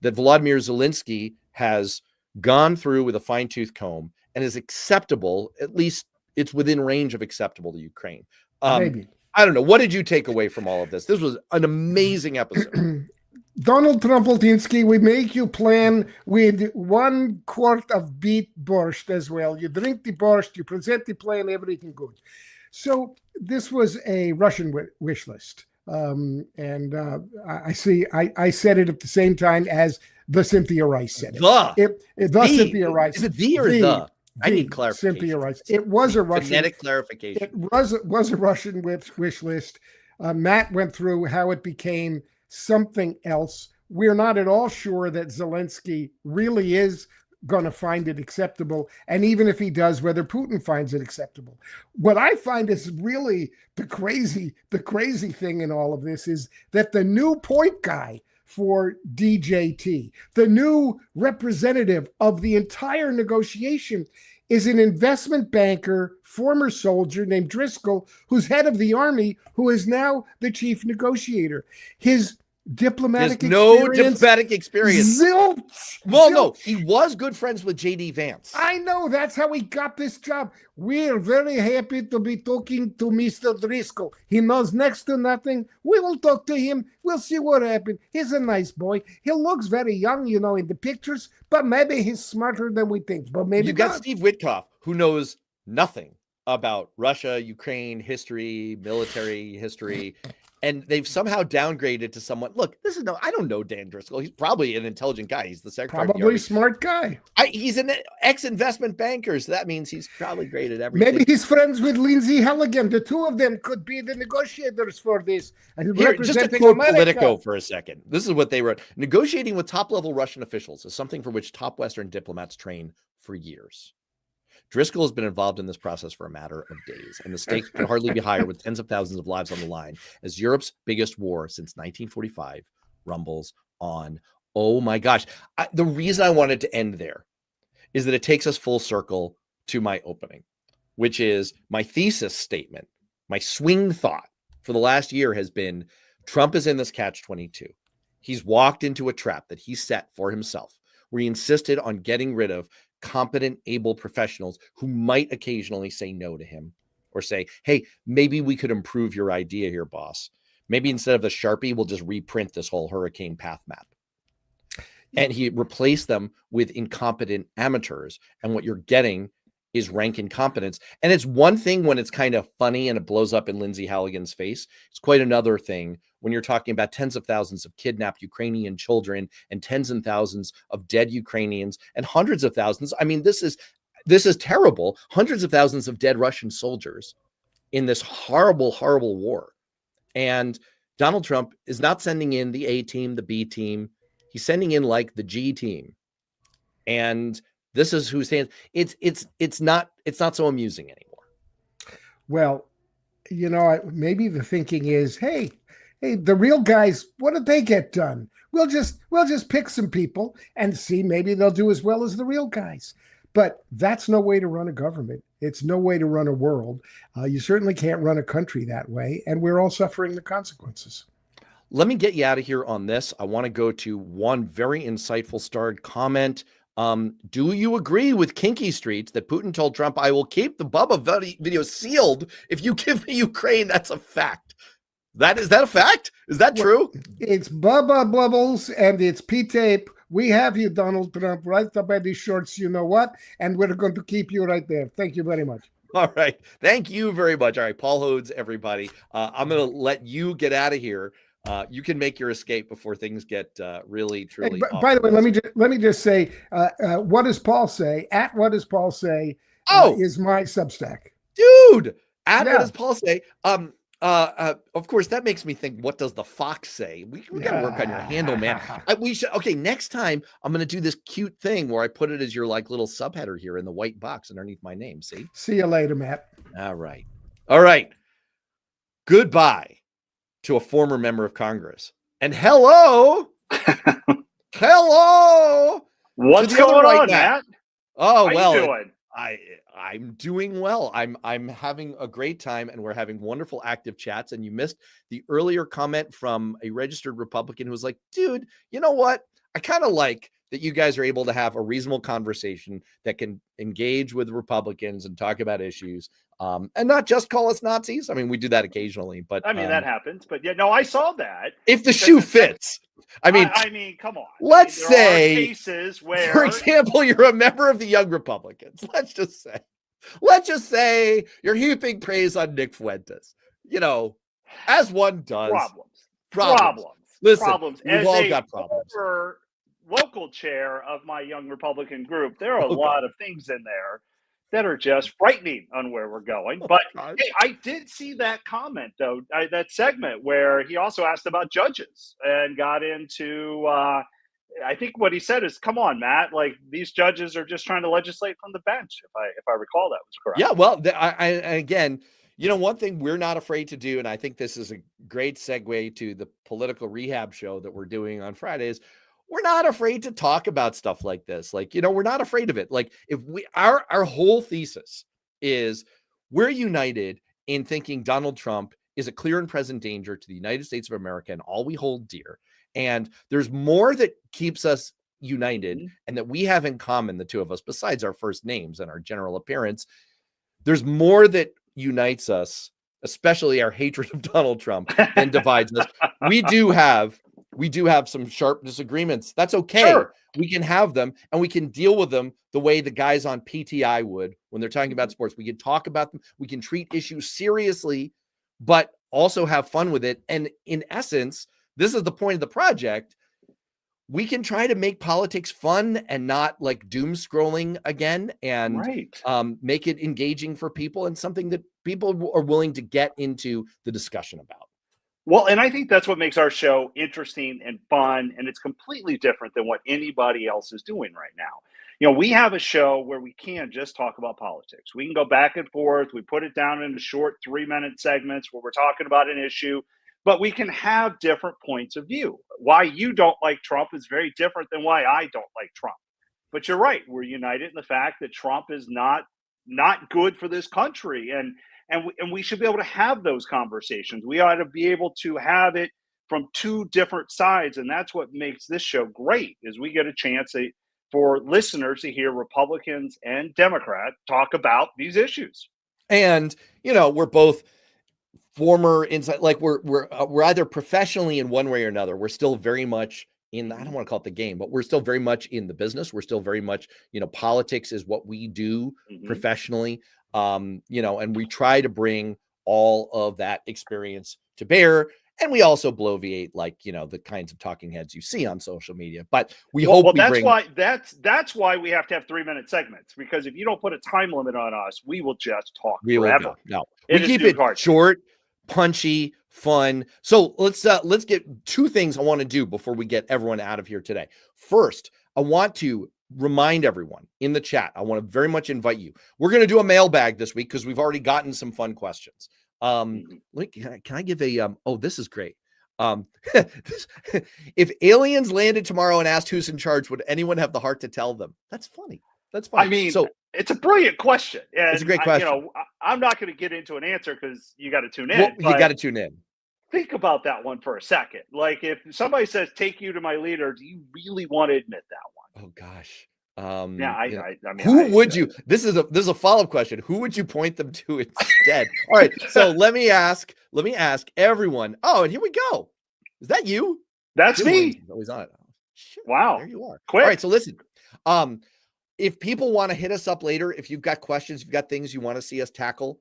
that Volodymyr Zelensky has gone through with a fine-tooth comb and is acceptable. At least it's within range of acceptable to Ukraine. Maybe. I don't know. What did you take away from all of this? This was an amazing episode. Donald Trumpoltinsky, we make you plan with 1 quart of beet borscht as well. You drink the borscht, you present the plan, everything good. So this was a Russian wish list. I said it at the same time as the Cynthia Rice said it. Cynthia Rice. Is it the or the? I need clarification. Cynthia Rice. It was a Russian. Phonetic clarification. It was a Russian wish list. Matt went through how it became something else. We're not at all sure that Zelensky really is going to find it acceptable. And even if he does, whether Putin finds it acceptable. What I find is really the crazy thing in all of this is that the new point guy for DJT, the new representative of the entire negotiation, is an investment banker, former soldier named Driscoll, who's head of the army, who is now the chief negotiator. His diplomatic There's no experience. diplomatic experience. Zilch. Well, Zilch. no, he was good friends with J.D. Vance. I know, that's how he got this job. We're very happy to be talking to Mr. Driscoll. He knows next to nothing. We will talk to him. We'll see what happens. He's a nice boy. He looks very young, in the pictures, but maybe he's smarter than we think. But maybe You've got not. Steve Witkoff, who knows nothing about Russia, Ukraine history, military history, and they've somehow downgraded to someone. Look, I don't know Dan Driscoll. He's probably an intelligent guy. He's the secretary. Probably a smart guy. He's an ex-investment banker, so that means he's probably great at everything. Maybe he's friends with Lindsey Halligan. The two of them could be the negotiators for this. Here, just to quote Politico for a second. This is what they wrote. Negotiating with top-level Russian officials is something for which top Western diplomats train for years. Driscoll has been involved in this process for a matter of days, and the stakes could hardly be higher with tens of thousands of lives on the line as Europe's biggest war since 1945 rumbles on. Oh my gosh. The reason I wanted to end there is that it takes us full circle to my opening, which is my thesis statement. My swing thought for the last year has been Trump is in this catch-22. He's walked into a trap that he set for himself, where he insisted on getting rid of competent, able professionals who might occasionally say no to him or say, hey, maybe we could improve your idea here, boss. Maybe instead of the Sharpie, we'll just reprint this whole hurricane path map. And he replaced them with incompetent amateurs. And what you're getting is rank incompetence. And it's one thing when it's kind of funny and it blows up in Lindsey Halligan's face. It's quite another thing when you're talking about tens of thousands of kidnapped Ukrainian children and tens and thousands of dead Ukrainians and hundreds of thousands. I mean, this is terrible. Hundreds of thousands of dead Russian soldiers in this horrible, horrible war. And Donald Trump is not sending in the A team, the B team. He's sending in like the G team. And this is who's saying it's not so amusing anymore. Well, maybe the thinking is, hey, the real guys, what did they get done? We'll just pick some people and see, maybe they'll do as well as the real guys. But that's no way to run a government. It's no way to run a world. You certainly can't run a country that way. And we're all suffering the consequences. Let me get you out of here on this. I want to go to one very insightful starred comment. Do you agree with Kinky Streets that Putin told Trump, I will keep the Bubba video sealed if you give me Ukraine? That's a fact. Is that a fact? Is that true? It's Bubba Bubbles and it's P-tape. We have you, Donald Trump, right up at these shorts, you know what? And we're going to keep you right there. Thank you very much. All right. Thank you very much. All right. Paul Hodes, everybody. I'm going to let you get out of here. You can make your escape before things get really, truly. Hey, by the way, let me just say, what does Paul say? At what does Paul say? Is my Substack, dude. What does Paul say? Of course, that makes me think. What does the Fox say? We got to work on your handle, man. We should. Okay, next time I'm going to do this cute thing where I put it as your like little subheader here in the white box underneath my name. See you later, Matt. All right. Goodbye to a former member of Congress. And hello. What's going on, Matt? Oh, How you doing? I'm doing well. I'm having a great time, and we're having wonderful active chats. And you missed the earlier comment from a registered Republican who was like, dude, you know what? I kind of like that you guys are able to have a reasonable conversation that can engage with Republicans and talk about issues. And not just call us Nazis. I mean, we do that occasionally, but I mean, that happens. But yeah, no, I saw that. If the shoe fits. I mean, come on. Let's say, there are cases where, for example, you're a member of the Young Republicans. Let's just say you're heaping praise on Nick Fuentes. As one does. Problems. Listen, we've all got problems. Local chair of my Young Republican group, there are a lot of things in there that are just frightening on where we're going. But hey, I did see that comment, though, that segment where he also asked about judges and got into, I think what he said is, come on, Matt, like these judges are just trying to legislate from the bench, if I recall that was correct. Yeah, well, again, one thing we're not afraid to do, and I think this is a great segue to the political rehab show that we're doing on Fridays, we're not afraid to talk about stuff like this. Like, we're not afraid of it. Like, if our whole thesis is we're united in thinking Donald Trump is a clear and present danger to the United States of America and all we hold dear. And there's more that keeps us united and that we have in common, the two of us, besides our first names and our general appearance. There's more that unites us, especially our hatred of Donald Trump, than divides us. We do have some sharp disagreements. That's okay. Sure. We can have them, and we can deal with them the way the guys on PTI would when they're talking about sports. We can talk about them. We can treat issues seriously, but also have fun with it. And in essence, this is the point of the project. We can try to make politics fun and not like doom scrolling again, and make it engaging for people and something that people are willing to get into the discussion about. Well, and I think that's what makes our show interesting and fun, and it's completely different than what anybody else is doing right now. You know, we have a show where we can just talk about politics. We can go back and forth. We put it down into short 3-minute segments where we're talking about an issue, but we can have different points of view. Why you don't like Trump is very different than why I don't like Trump. But you're right. We're united in the fact that Trump is not good for this country. And we should be able to have those conversations. We ought to be able to have it from two different sides. And that's what makes this show great, is we get a chance for listeners to hear Republicans and Democrats talk about these issues. And, you know, we're both former inside, like we're either professionally in one way or another. We're still very much in, I don't want to call it the game, but we're still very much in the business. We're still very much, you know, politics is what we do professionally. You know, and we try to bring all of that experience to bear. And we also bloviate, like, you know, the kinds of talking heads you see on social media. But we hope that's why we have to have 3-minute segments, because if you don't put a time limit on us, we will just talk forever. No, we keep it short, punchy, fun. So let's get two things I want to do before we get everyone out of here today. First, I want to remind everyone in the chat. I want to very much invite you. We're going to do a mailbag this week because we've already gotten some fun questions. Can I give a this is great. If aliens landed tomorrow and asked who's in charge, would anyone have the heart to tell them? That's funny. That's funny. I mean, so it's a brilliant question. And it's a great question. I'm not going to get into an answer because you got to tune in. Well, you got to tune in. Think about that one for a second. Like, if somebody says, "Take you to my leader," do you really want to admit that one? Oh gosh. I mean, who would you? This is a follow-up question. Who would you point them to instead? All right. So let me ask everyone. Oh, and here we go. Is that you? That's me. Always on it. Shit, wow. There you are. Quick. All right. So listen. If people want to hit us up later, if you've got questions, you've got things you want to see us tackle,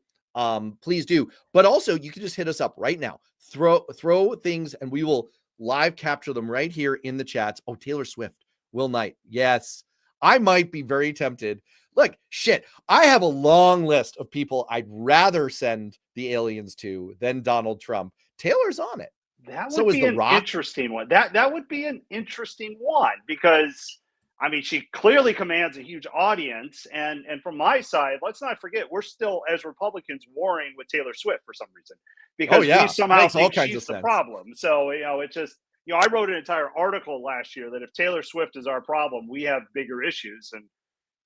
please do. But also, you can just hit us up right now. Throw things, and we will live capture them right here in the chats. Oh, Taylor Swift, Will Knight. Yes. I might be very tempted. Look, shit, I have a long list of people I'd rather send the aliens to than Donald Trump. Taylor's on it. That would be an interesting one. That would be an interesting one because, I mean, she clearly commands a huge audience. And from my side, let's not forget, we're still, as Republicans, warring with Taylor Swift for some reason. Because we somehow think she's the problem. So, you know, it's just, you know, I wrote an entire article last year that if Taylor Swift is our problem, we have bigger issues. And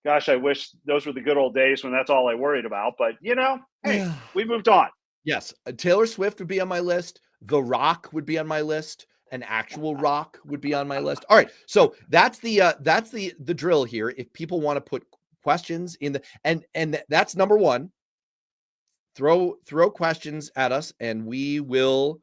gosh, I wish those were the good old days when that's all I worried about. But, you know, hey, we moved on. Yes. Taylor Swift would be on my list. The Rock would be on my list. An actual rock would be on my list. All right. So that's the drill here. If people want to put questions in the, and that's number one, throw questions at us and we will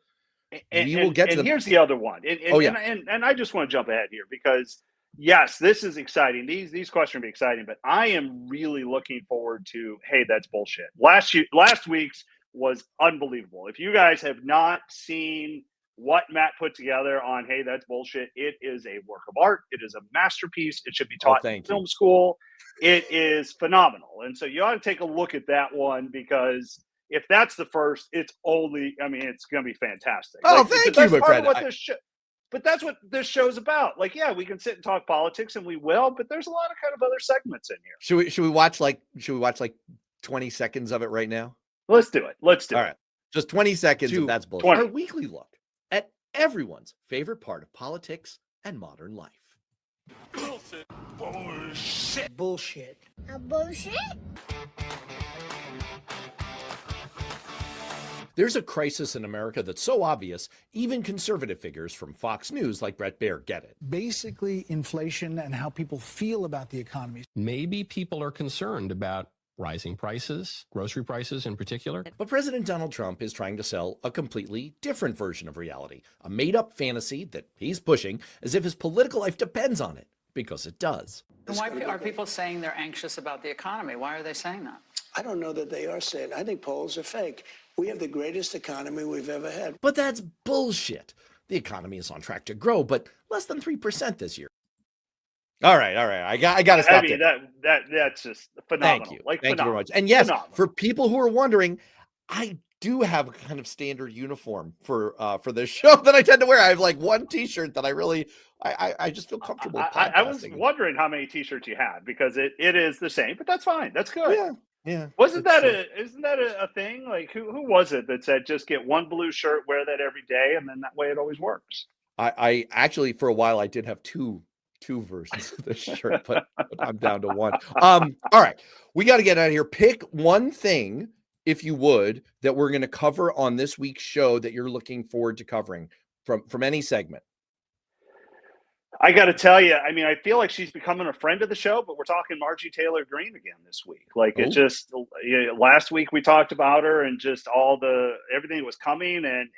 get to them. And here's the other one. And I just want to jump ahead here because yes, this is exciting. These questions will be exciting, but I am really looking forward to, hey, that's bullshit. Last week's was unbelievable. If you guys have not seen what Matt put together on, hey, that's bullshit, it is a work of art. It is a masterpiece. It should be taught in film school. It is phenomenal. And so you ought to take a look at that one because if that's the first, it's going to be fantastic. Oh, thank you, my friend. But that's what this show's about. Like, yeah, we can sit and talk politics and we will, but there's a lot of kind of other segments in here. Should we watch like 20 seconds of it right now? Let's do it. All right. Just 20 seconds of that's bullshit. 20. Our weekly look at everyone's favorite part of politics and modern life. Bullshit. Bullshit. Bullshit. A bullshit? There's a crisis in America that's so obvious, even conservative figures from Fox News like Brett Baer get it. Basically, inflation and how people feel about the economy. Maybe people are concerned about rising prices, grocery prices in particular. But President Donald Trump is trying to sell a completely different version of reality, a made-up fantasy that he's pushing as if his political life depends on it, because it does. Why are people saying they're anxious about the economy? Why are they saying that? I don't know that they are saying. I think polls are fake. We have the greatest economy we've ever had. But that's bullshit. The economy is on track to grow, but less than 3% this year. All right. I got to stop. I mean, that's just phenomenal. Thank you. Like, Thank you very phenomenal. much. And yes, Phenomenal. for people who are wondering, I do have a kind of standard uniform for this show that I tend to wear. I have like one T-shirt that I just feel comfortable. I was podcasting in. wondering how many T-shirts you had, because it is the same, but that's fine. That's good. Yeah. Isn't that a thing? Like, who was it that said just get one blue shirt, wear that every day, and then that way it always works? I actually, for a while, I did have two versions of this shirt, but I'm down to one. All right, we got to get out of here. Pick one thing, if you would, that we're going to cover on this week's show that you're looking forward to covering from any segment. I got to tell you, I mean, I feel like she's becoming a friend of the show, but we're talking Marjorie Taylor Greene again this week. Like, it just, last week we talked about her and just everything that was coming, and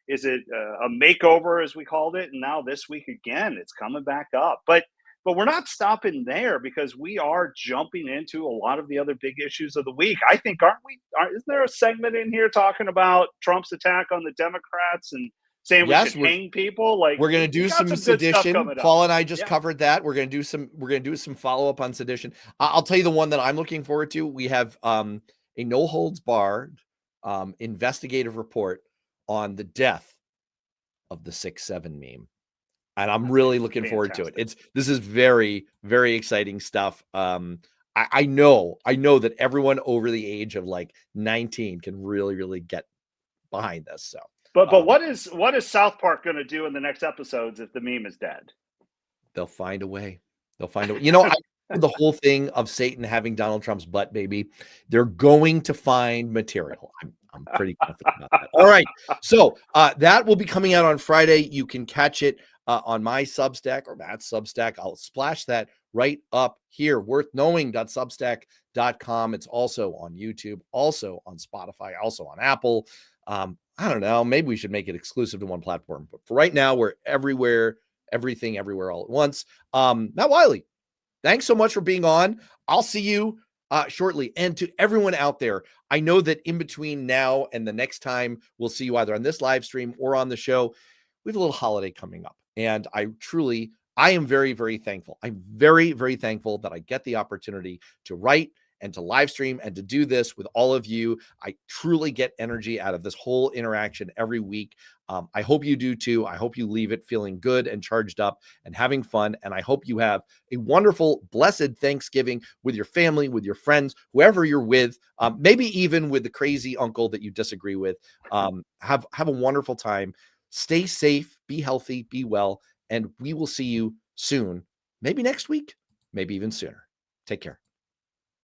is it a makeover, as we called it? And now this week again, it's coming back up. But we're not stopping there, because we are jumping into a lot of the other big issues of the week. I think, isn't there a segment in here talking about Trump's attack on the Democrats and saying we should hang people? Like, we're going to do some sedition. Paul and I just covered that. We're going to do some follow-up on sedition. I'll tell you the one that I'm looking forward to. We have a no holds barred investigative report on the death of the 6-7 meme. And I'm really looking forward to it. This is very, very exciting stuff. I know that everyone over the age of like 19 can really, really get behind this. So, but what is South Park going to do in the next episodes if the meme is dead? They'll find a way. You know, the whole thing of Satan having Donald Trump's butt, baby. They're going to find material. I'm pretty confident about that. All right. So that will be coming out on Friday. You can catch it on my Substack or Matt's Substack. I'll splash that right up here. Worthknowing.substack.com. It's also on YouTube, also on Spotify, also on Apple. I don't know. Maybe we should make it exclusive to one platform. But for right now, we're everywhere, everything, everywhere, all at once. Matt Wiley, thanks so much for being on. I'll see you shortly. And to everyone out there, I know that in between now and the next time we'll see you either on this live stream or on the show, we have a little holiday coming up. And I am very, very thankful. I'm very, very thankful that I get the opportunity to write and to live stream and to do this with all of you. I truly get energy out of this whole interaction every week. I hope you do too. I hope you leave it feeling good and charged up and having fun. And I hope you have a wonderful, blessed Thanksgiving with your family, with your friends, whoever you're with, maybe even with the crazy uncle that you disagree with. Have a wonderful time. Stay safe, be healthy, be well, and we will see you soon. Maybe next week, maybe even sooner. Take care.